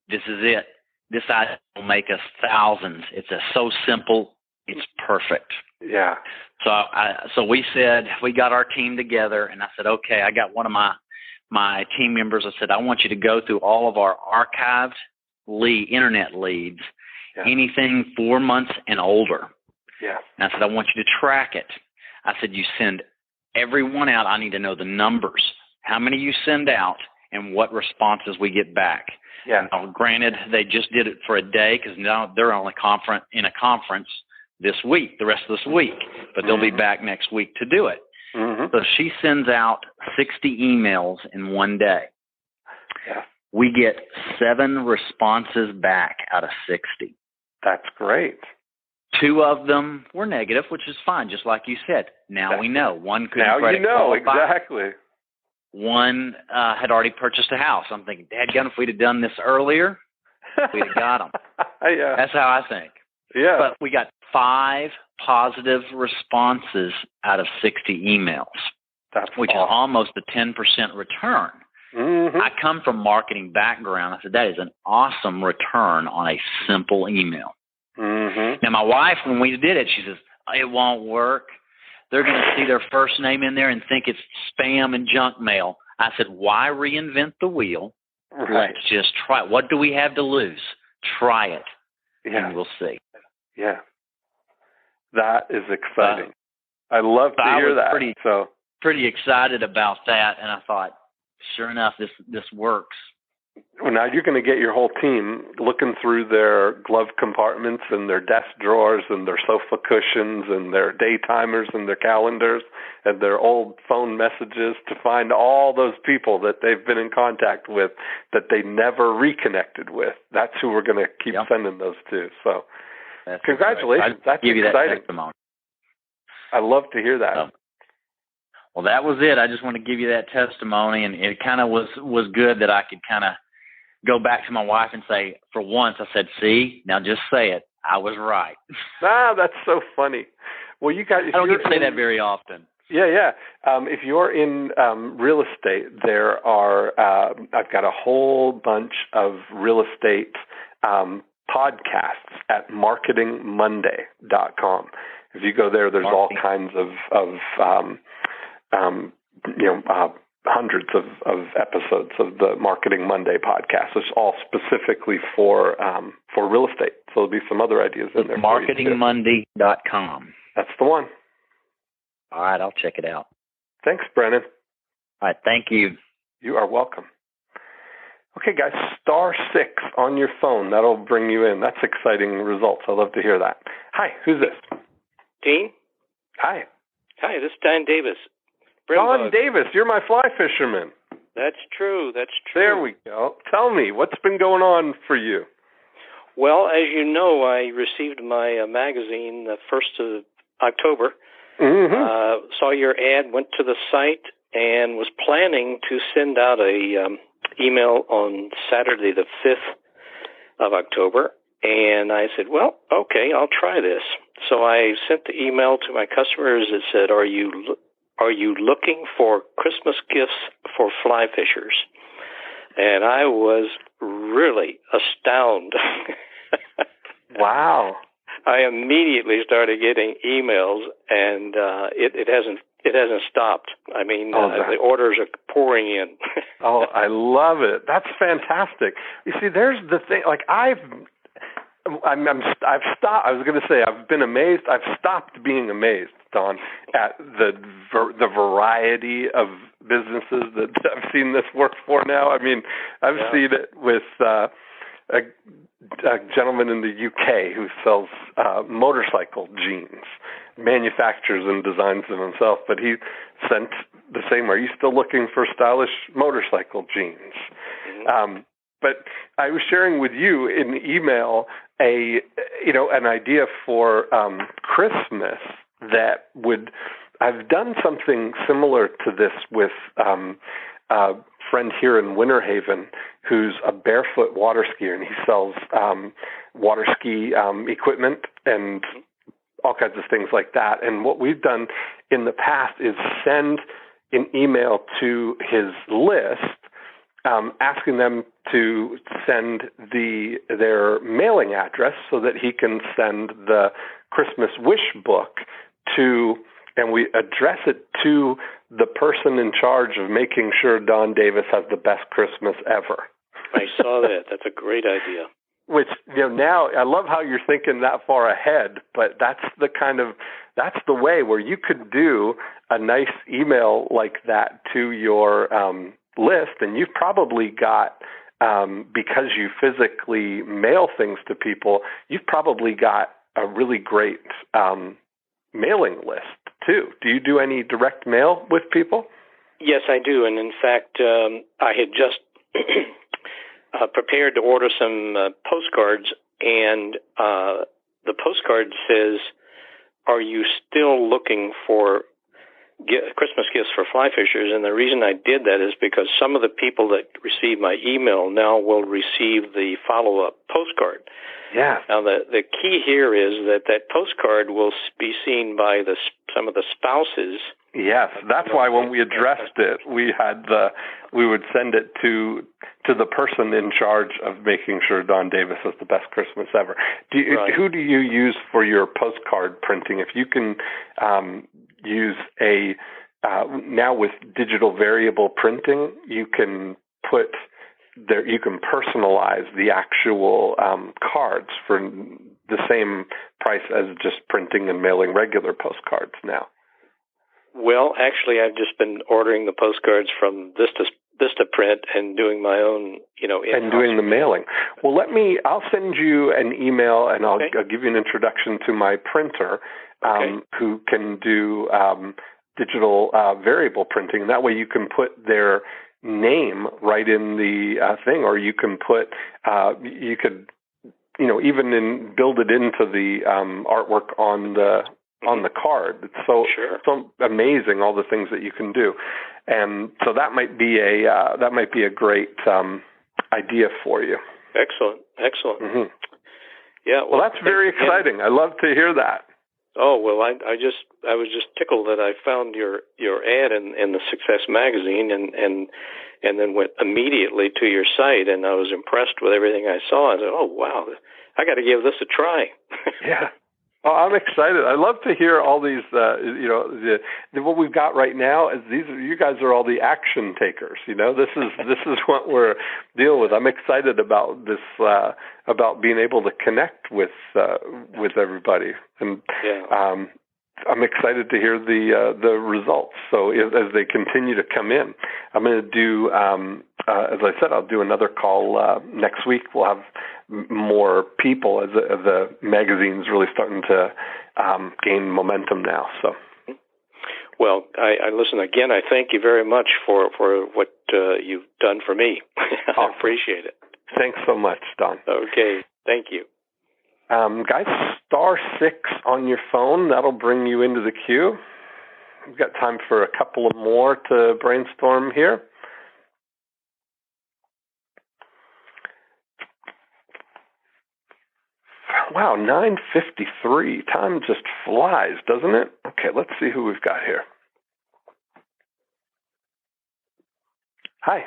this is it. This item will make us thousands. It's so simple. It's perfect. Yeah. So we got our team together, and I said, okay, I got one of my team members. I said, I want you to go through all of our archived internet leads, anything 4 months and older. Yeah. And I said, I want you to track it. I said, you send everyone out. I need to know the numbers, how many you send out, and what responses we get back. Yeah. Now, granted, they just did it for a day, because now they're on in a conference the rest of this week, but they'll be back next week to do it. Mm-hmm. So she sends out 60 emails in one day. Yeah. We get 7 responses back out of 60. That's great. 2 of them were negative, which is fine, just like you said. Now we know. One couldn't credit qualify. Exactly. One had already purchased a house. I'm thinking, dadgum, if we'd have done this earlier, we'd have got them. Yeah. That's how I think. Yeah. But we got 5 positive responses out of 60 emails, which is almost a 10% return. Mm-hmm. I come from marketing background. I said, that is an awesome return on a simple email. Mm-hmm. Now, my wife, when we did it, she says, it won't work. They're going to see their first name in there and think it's spam and junk mail. I said, why reinvent the wheel? Right. Let's just try it. What do we have to lose? Try it, and we'll see. Yeah. That is exciting. I love to hear that. Pretty excited about that, and I thought, sure enough, this works. Well, now you're going to get your whole team looking through their glove compartments and their desk drawers and their sofa cushions and their day timers and their calendars and their old phone messages to find all those people that they've been in contact with that they never reconnected with. That's who we're going to keep sending those to. So congratulations. That's give you exciting. That testimony. I love to hear that. Well, that was it. I just want to give you that testimony, and it kind of was good that I could kind of go back to my wife and say, for once, I said, see, now just say it. I was right. That's so funny. Well, you got. I don't get to say that very often. Yeah. If you're in real estate, there are. I've got a whole bunch of real estate podcasts at marketingmonday.com. If you go there, there's all kinds of hundreds of episodes of the Marketing Monday podcast. It's all specifically for real estate. So there'll be some other ideas in there. Marketingmonday.com. That's the one. All right, I'll check it out. Thanks, Brennan. All right, thank you. You are welcome. Okay, guys, *6 on your phone. That'll bring you in. That's exciting results. I love to hear that. Hi, who's this? Dean? Hi. Hi, this is Don Davis. Don Davis, you're my fly fisherman. That's true. There we go. Tell me, what's been going on for you? Well, as you know, I received my magazine the 1st of October. Mm-hmm. Saw your ad, went to the site, and was planning to send out a email on Saturday the 5th of October. And I said, well, okay, I'll try this. So I sent the email to my customers that said, are you looking for Christmas gifts for fly fishers? And I was really astounded. Wow. I immediately started getting emails, and it hasn't stopped. I mean, the orders are pouring in. Oh, I love it. That's fantastic. You see, there's the thing. Like I've stopped. I was going to say I've been amazed. I've stopped being amazed, Don, at the variety of businesses that I've seen this work for now. I mean, I've seen it with a gentleman in the UK who sells motorcycle jeans, manufactures and designs them himself, but he sent the same, are you still looking for stylish motorcycle jeans? Mm-hmm. But I was sharing with you in email an idea for Christmas that would, I've done something similar to this with a friend here in Winter Haven who's a barefoot water skier, and he sells water ski equipment and all kinds of things like that. And what we've done in the past is send an email to his list asking them to send their mailing address so that he can send the Christmas wish book to, and we address it to the person in charge of making sure Don Davis has the best Christmas ever. I saw that. That's a great idea. Which, now I love how you're thinking that far ahead, but that's the way where you could do a nice email like that to your list, and you've probably got, because you physically mail things to people, you've probably got a really great mailing list too. Do you do any direct mail with people? Yes, I do, and in fact, I had just prepared to order some postcards, and the postcard says, are you still looking for Christmas gifts for fly fishers? And the reason I did that is because some of the people that receive my email now will receive the follow-up postcard. Yeah. Now, the key here is that postcard will be seen by some of the spouses. Yes, that's why when we addressed it, we would send it to the person in charge of making sure Don Davis has the best Christmas ever. Right. Who do you use for your postcard printing? If you can use now with digital variable printing, you can personalize the actual cards for the same price as just printing and mailing regular postcards now. Well, actually, I've just been ordering the postcards from Vistaprint and doing my own, and doing the mailing. Well, I'll send you an email, and I'll give you an introduction to my printer, who can do digital variable printing. That way you can put their name right in the thing, or you can put, you could, even build it into the artwork on the card. It's so amazing, all the things that you can do, and so that might be a great idea for you. Excellent. Mm-hmm. Yeah. Well, that's very exciting. I love to hear that. Oh well, I was just tickled that I found your ad in the Success magazine and then went immediately to your site, and I was impressed with everything I saw. I said, oh wow, I got to give this a try. Yeah. Oh, I'm excited. I love to hear all these, what we've got right now is you guys are all the action takers. This is what we're dealing with. I'm excited about this, about being able to connect with everybody. And, I'm excited to hear the results. So as they continue to come in, I'm going to do, as I said, I'll do another call next week. We'll have more people as the magazine's really starting to gain momentum now. So, well, I listen again. I thank you very much for what you've done for me. I appreciate it. Thanks so much, Don. Okay, thank you. Guys, *6 on your phone. That'll bring you into the queue. We've got time for a couple of more to brainstorm here. Wow, 9:53. Time just flies, doesn't it? Okay, let's see who we've got here. Hi.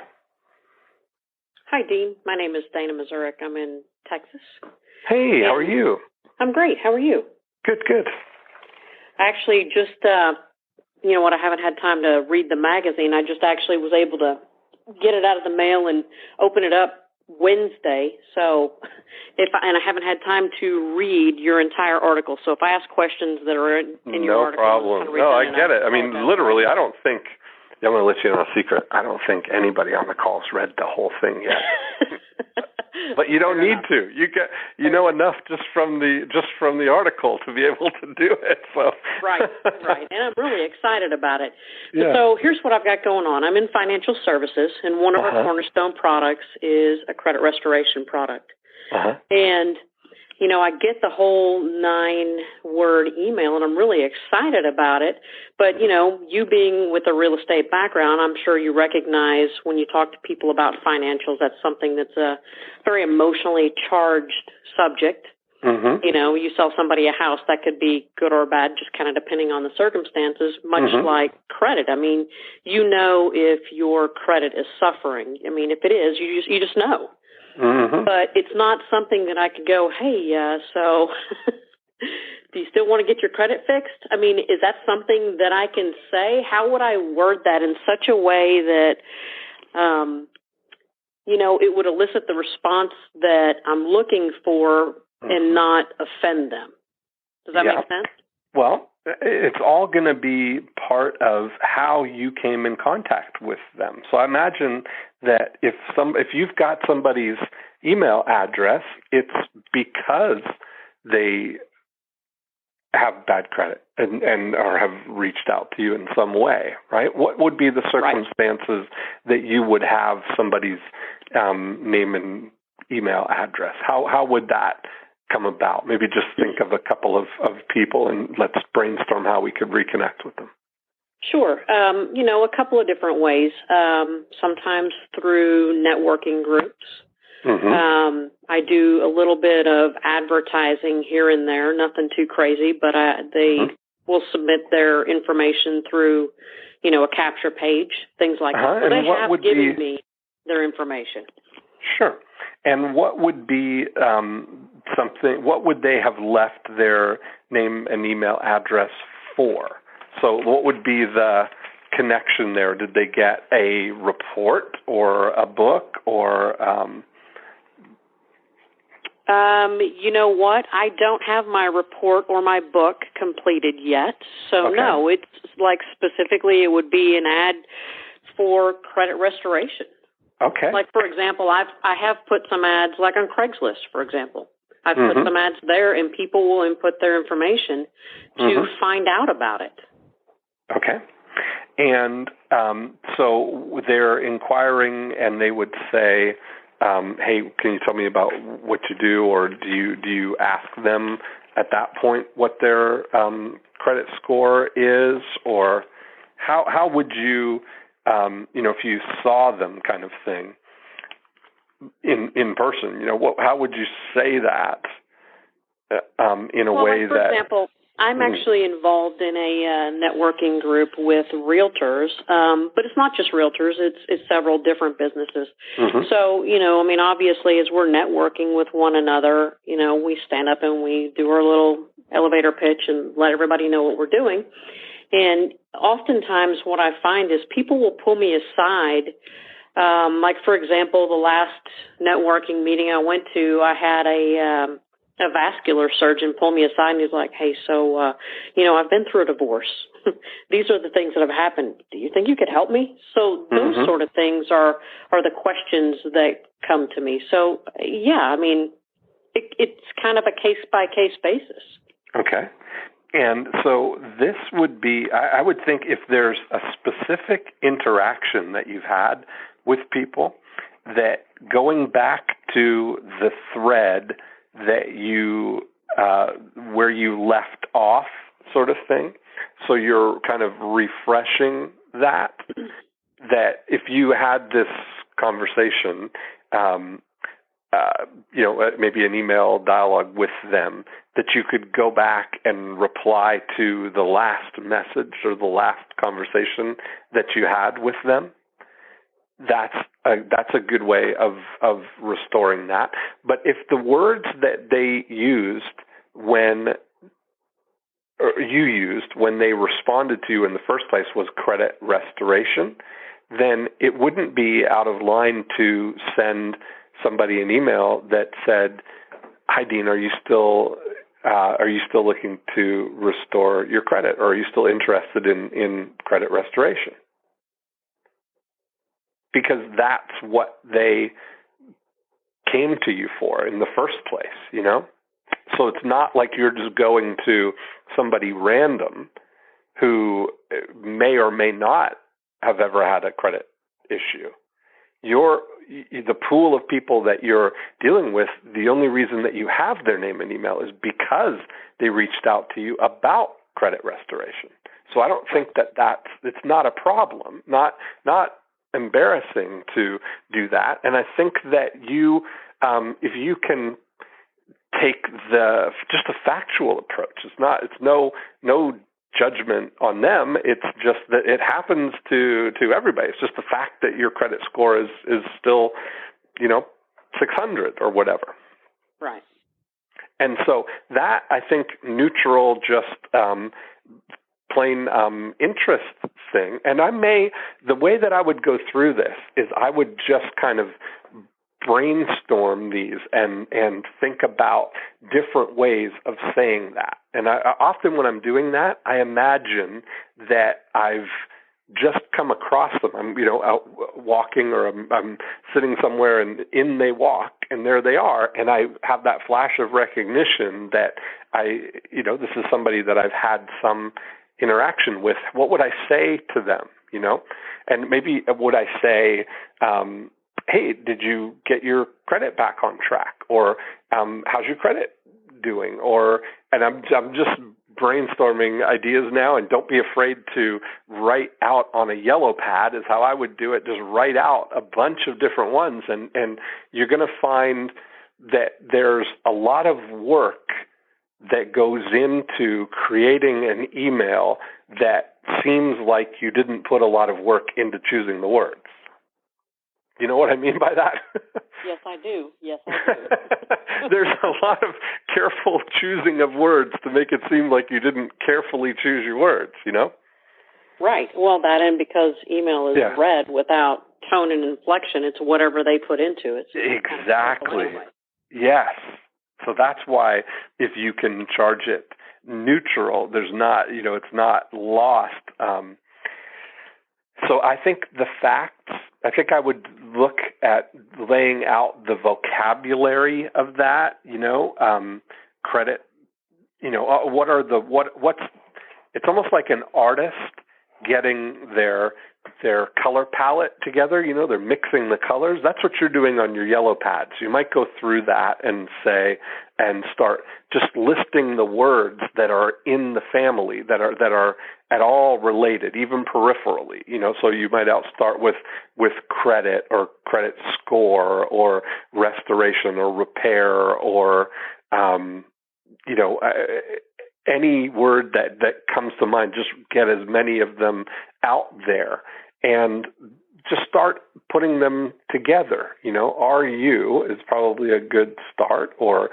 Hi, Dean. My name is Dana Mazurek. I'm in Texas. Hey, how are you? I'm great. How are you? Good, good. Actually, just, you know what, I haven't had time to read the magazine. I just actually was able to get it out of the mail and open it up Wednesday. So, and I haven't had time to read your entire article. So if I ask questions that are in your article, no problem. No, I get it. I mean, literally, I don't think, I'm going to let you know a secret. I don't think anybody on the call's read the whole thing yet. But you don't need to. You know enough just from the article to be able to do it. So right, and I'm really excited about it. Yeah. So here's what I've got going on. I'm in financial services, and one of our cornerstone products is a credit restoration product. And you know, I get the whole 9-word email, and I'm really excited about it. But, you know, you being with a real estate background, I'm sure you recognize when you talk to people about financials, that's something that's a very emotionally charged subject. You know, you sell somebody a house, that could be good or bad, just kind of depending on the circumstances, much like credit. I mean, you know if your credit is suffering. I mean, if it is, you just know. But it's not something that I could go, hey, so do you still want to get your credit fixed? I mean, is that something that I can say? How would I word that in such a way that, you know, it would elicit the response that I'm looking for and not offend them? Does that make sense? Well, it's all going to be part of how you came in contact with them. So I imagine that if you've got somebody's email address, it's because they have bad credit and or have reached out to you in some way, right? What would be the circumstances that you would have somebody's name and email address? How would that come about? Maybe just think of a couple of people and let's brainstorm how we could reconnect with them. Sure. You know, a couple of different ways. Sometimes through networking groups. I do a little bit of advertising here and there, nothing too crazy, but they will submit their information through, you know, a capture page, things like that. So they have given me their information. Sure. And what would be what would they have left their name and email address for? So what would be the connection there? Did they get a report or a book or... you know what? I don't have my report or my book completed yet. So no, it's like specifically it would be an ad for credit restoration. Okay. Like, for example, I have put some ads, like on Craigslist, for example. I've put some ads there, and people will input their information to find out about it. Okay. And so they're inquiring, and they would say, hey, can you tell me about what you do, or do you ask them at that point what their credit score is, or how would you... you know, if you saw them kind of thing in person, you know, how would you say that in a way for example, I'm actually involved in a networking group with realtors, but it's not just realtors, it's several different businesses. So, you know, I mean, obviously as we're networking with one another, you know, we stand up and we do our little elevator pitch and let everybody know what we're doing. And oftentimes what I find is people will pull me aside. Like, for example, the last networking meeting I went to, I had a a vascular surgeon pull me aside and he's like, hey, so, I've been through a divorce. These are the things that have happened. Do you think you could help me? So those sort of things are the questions that come to me. So, yeah, I mean, it's kind of a case-by-case basis. Okay. And so this would be, I would think if there's a specific interaction that you've had with people, that going back to the thread that you, where you left off sort of thing, so you're kind of refreshing that if you had this conversation, maybe an email dialogue with them, that you could go back and reply to the last message or the last conversation that you had with them. That's a good way of restoring that. But if the words that they used when they responded to you in the first place was credit restoration, then it wouldn't be out of line to send somebody an email that said, "Hi, Dean, are you still looking to restore your credit, or are you still interested in credit restoration?" Because that's what they came to you for in the first place, you know? So it's not like you're just going to somebody random who may or may not have ever had a credit issue. The pool of people that you're dealing with, the only reason that you have their name and email is because they reached out to you about credit restoration. So I don't think it's not a problem, not embarrassing to do that. And I think that you, if you can take just a factual approach, it's no judgment on them. It's just that it happens to everybody. It's just the fact that your credit score is still, 600 or whatever. Right. And so that, I think, neutral, just plain interest thing. And the way that I would go through this is I would just kind of brainstorm these and think about different ways of saying that. And I often when I'm doing that, I imagine that I've just come across them. I'm, out walking, or I'm sitting somewhere, and in they walk, and there they are. And I have that flash of recognition that this is somebody that I've had some interaction with. What would I say to them, And maybe would I say, hey, did you get your credit back on track? Or how's your credit doing? And I'm just brainstorming ideas now, and don't be afraid to write out on a yellow pad is how I would do it. Just write out a bunch of different ones, and you're going to find that there's a lot of work that goes into creating an email that seems like you didn't put a lot of work into choosing the words. You know what I mean by that? Yes, I do. There's a lot of careful choosing of words to make it seem like you didn't carefully choose your words, Right. Well, that, and because email is read without tone and inflection, it's whatever they put into it. So exactly. Yes. So that's why if you can charge it neutral, there's not, it's not lost. So I think I would look at laying out the vocabulary of that, credit, it's almost like an artist getting their color palette together, they're mixing the colors. That's what you're doing on your yellow pad. So you might go through that and start just listing the words that are in the family that are at all related, even peripherally, so you might start with credit or credit score or restoration or repair or, any word that comes to mind. Just get as many of them out there and just start putting them together. Are you is probably a good start, or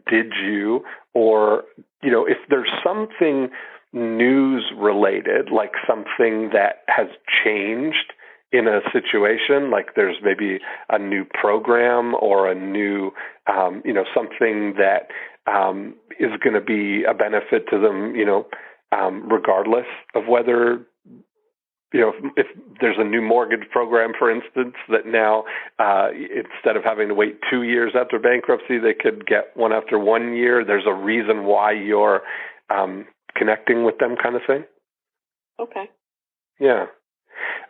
did you, or, if there's something news related, like something that has changed in a situation, like there's maybe a new program or a new, something that is going to be a benefit to them, regardless of whether, if there's a new mortgage program, for instance, that now instead of having to wait 2 years after bankruptcy, they could get one after 1 year. There's a reason why you're connecting with them, kind of thing. Okay. Yeah.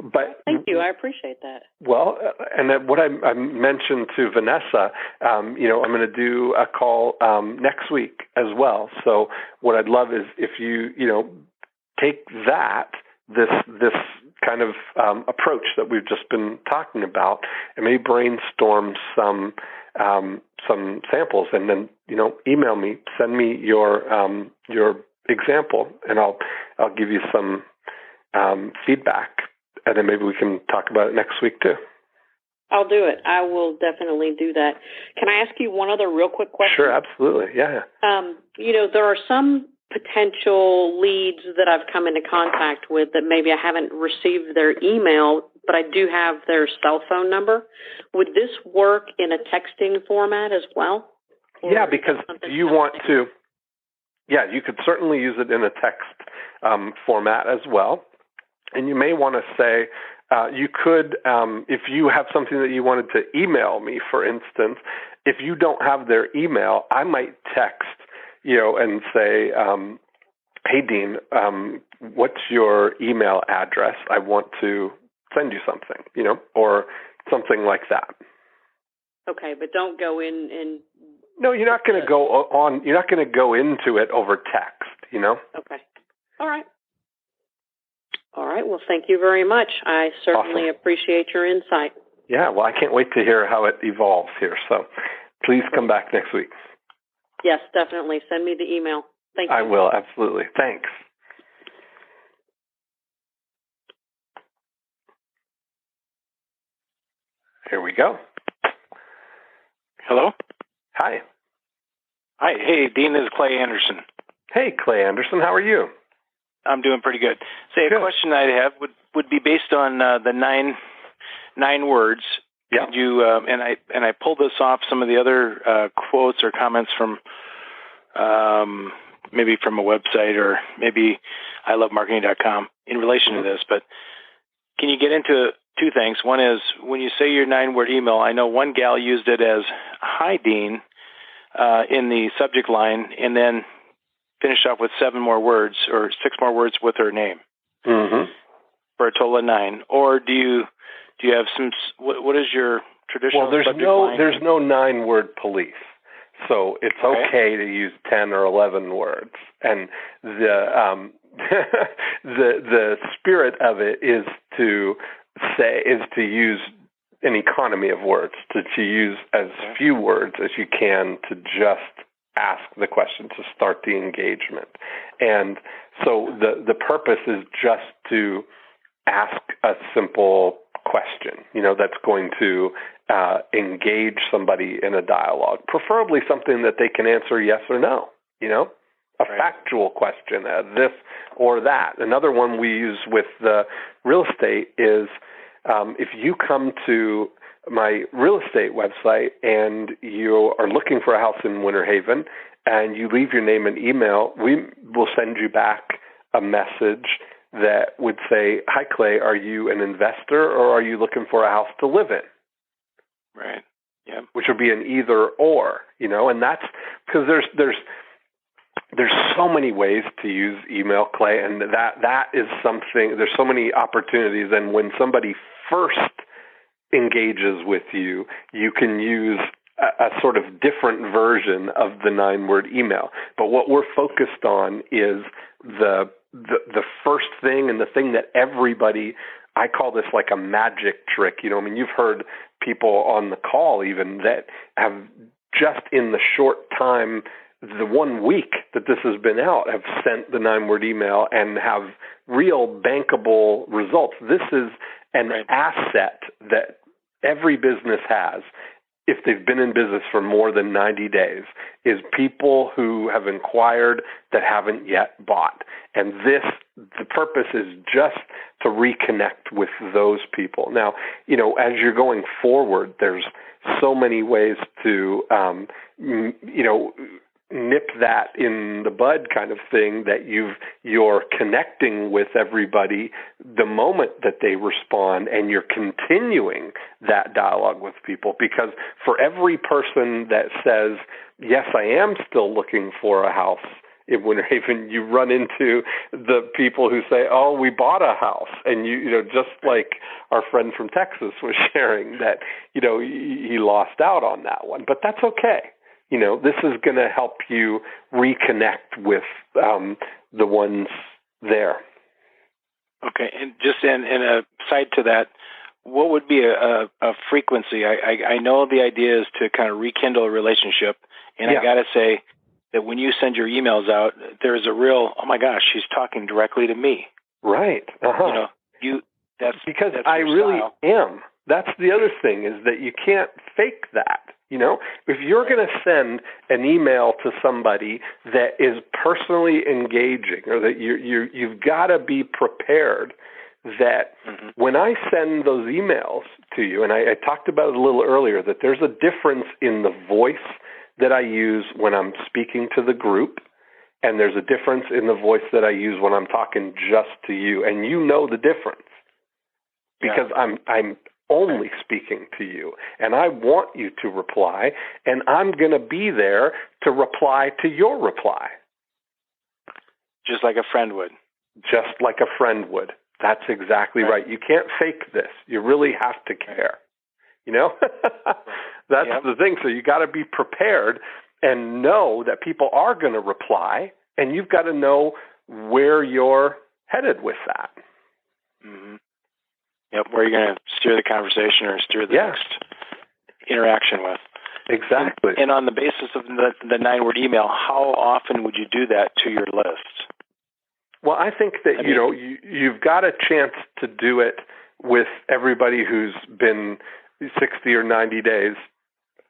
But thank you. I appreciate that. Well, and what I mentioned to Vanessa, I'm going to do a call next week as well. So what I'd love is if you, take this kind of approach that we've just been talking about, and maybe brainstorm some samples, and then email me, send me your example, and I'll give you some feedback. And then maybe we can talk about it next week, too. I'll do it. I will definitely do that. Can I ask you one other real quick question? Sure, absolutely. Yeah. There are some potential leads that I've come into contact with that maybe I haven't received their email, but I do have their cell phone number. Would this work in a texting format as well? Yeah, because you want to... Yeah, you could certainly use it in a text format as well. And you may want to say, you could, if you have something that you wanted to email me, for instance, if you don't have their email, I might text, and say, hey, Dean, what's your email address? I want to send you something, or something like that. Okay, but don't go in and... No, you're not going to go on, you're not going to go into it over text, Okay. All right. All right. Well, thank you very much. I certainly appreciate your insight. Yeah. Well, I can't wait to hear how it evolves here. So please come back next week. Yes, definitely. Send me the email. Thank you. I will. Absolutely. Thanks. Here we go. Hello? Hi. Hi. Hey, Dean, this is Clay Anderson. Hey, Clay Anderson. How are you? I'm doing pretty good. Say, a question I have would be based on the nine words. Yeah. Could you and I pulled this off some of the other quotes or comments from maybe from a website or maybe ilovemarketing.com in relation to this. But can you get into two things? One is when you say your 9-word email, I know one gal used it as "Hi, Dean" in the subject line, and then finished off with 7 more words or 6 more words with her name for a total of 9. Or do you have some? What is your traditional? Well, there's no 9-word police, so it's okay to use 10 or 11 words. And the the spirit of it is to use an economy of words, to use as few words as you can to just ask the question, to start the engagement. And so the purpose is just to ask a simple question, that's going to engage somebody in a dialogue, preferably something that they can answer yes or no, a factual question, this or that. Another one we use with the real estate is if you come to my real estate website and you are looking for a house in Winter Haven and you leave your name and email, we will send you back a message that would say, "Hi, Clay, are you an investor or are you looking for a house to live in?" Right. Yeah. Which would be an either or, and that's because there's so many ways to use email, Clay, and that is something, there's so many opportunities. And when somebody first engages with you, you can use a sort of different version of the 9-word email. But what we're focused on is the first thing, and the thing that everybody, I call this like a magic trick. You've heard people on the call even that have just in the short time, the 1 week that this has been out, have sent the 9-word email and have real bankable results. This is an asset that every business has, if they've been in business for more than 90 days, is people who have inquired that haven't yet bought. And the purpose is just to reconnect with those people. Now, as you're going forward, there's so many ways to, nip that in the bud kind of thing, that you're connecting with everybody the moment that they respond, and you're continuing that dialogue with people. Because for every person that says, yes, I am still looking for a house in Winter Haven, you run into the people who say, oh, we bought a house. And you know, just like our friend from Texas was sharing that, you know, he lost out on that one, but that's okay. You know, this is going to help you reconnect with the ones there. Okay, and just in a side to that, what would be a frequency? I know the idea is to kind of rekindle a relationship, and I got to say that when you send your emails out, there's a real, oh my gosh, she's talking directly to me. Right. Uh-huh. You know, that's because that's I really style. am. That's the other thing, is that you can't fake that. You know, if you're going to send an email to somebody that is personally engaging, or that you've got to be prepared that when I send those emails to you, and I talked about it a little earlier, that there's a difference in the voice that I use when I'm speaking to the group, and there's a difference in the voice that I use when I'm talking just to you, and you know the difference because I'm only speaking to you, and I want you to reply, and I'm going to be there to reply to your reply. Just like a friend would. Just like a friend would. That's exactly right. You can't fake this. You really have to care. You know? That's the thing. So you got to be prepared and know that people are going to reply, and you've got to know where you're headed with that. Mm-hmm. Yep, where you're going to steer the conversation or steer the next interaction with. Exactly. And on the basis of the 9-word email, how often would you do that to your list? Well, I think that, you know, you've got a chance to do it with everybody who's been 60 or 90 days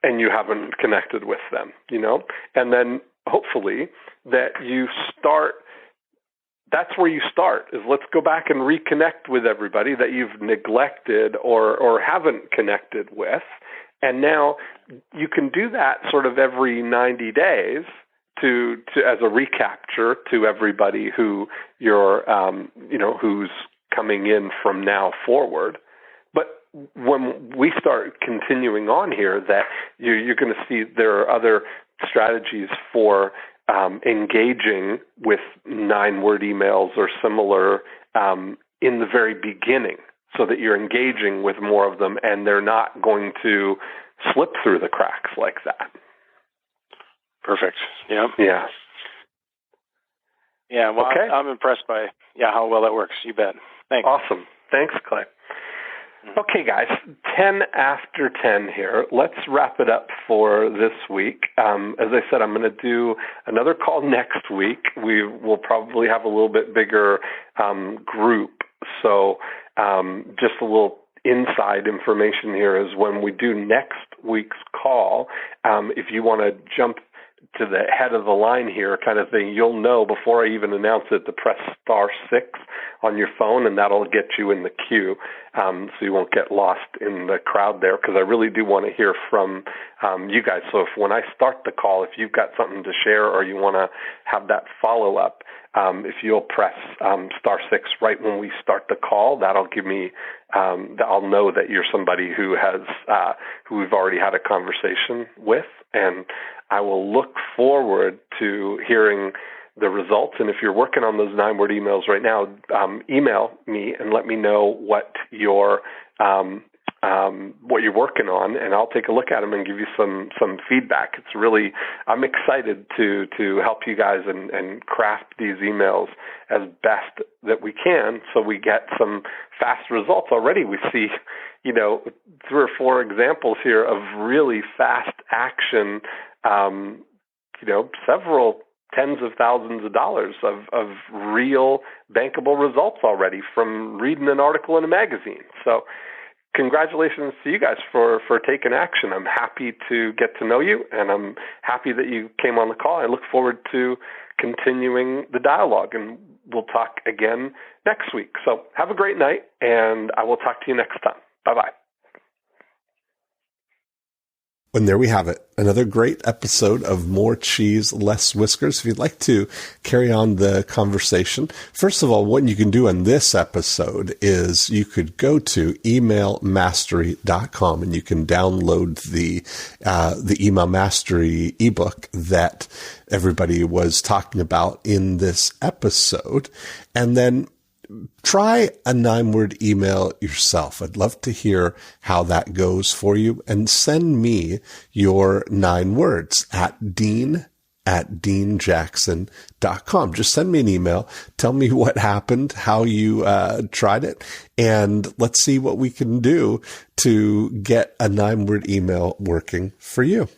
and you haven't connected with them, you know, and then hopefully that you start. That's where you start, is let's go back and reconnect with everybody that you've neglected or haven't connected with. And now you can do that sort of every 90 days to as a recapture to everybody who you're, you know, who's coming in from now forward. But when we start continuing on here, that you're going to see there are other strategies for engaging with 9-word emails or similar in the very beginning, so that you're engaging with more of them and they're not going to slip through the cracks like that. Perfect. Yeah. Yeah. Yeah. Well, okay. I'm impressed by how well that works. You bet. Thanks. Awesome. Thanks, Clay. Okay, guys, 10 after 10 here. Let's wrap it up for this week. As I said, I'm going to do another call next week. We will probably have a little bit bigger group. So just a little inside information here is when we do next week's call, if you want to jump to the head of the line here kind of thing, you'll know before I even announce it to press *6 on your phone, and that'll get you in the queue, so you won't get lost in the crowd there, because I really do want to hear from you guys. So if when I start the call, if you've got something to share or you want to have that follow-up, if you'll press *6 right when we start the call, that'll give me, I'll know that you're somebody who has, who we've already had a conversation with, and I will look forward to hearing the results. And if you're working on those 9-word emails right now, email me and let me know what you're working on, and I'll take a look at them and give you some feedback. It's really, I'm excited to help you guys and craft these emails as best that we can, so we get some fast results. Already we see, 3 or 4 examples here of really fast action, several tens of thousands of dollars of real bankable results already from reading an article in a magazine. So congratulations to you guys for taking action. I'm happy to get to know you, and I'm happy that you came on the call. I look forward to continuing the dialogue, and we'll talk again next week. So have a great night, and I will talk to you next time. Bye-bye. And there we have it. Another great episode of More Cheese, Less Whiskers. If you'd like to carry on the conversation, first of all, what you can do on this episode is you could go to emailmastery.com and you can download the Email Mastery ebook that everybody was talking about in this episode. And then try a 9-word email yourself. I'd love to hear how that goes for you, and send me your 9 words at dean@deanjackson.com. Just send me an email. Tell me what happened, how you tried it, and let's see what we can do to get a 9-word email working for you.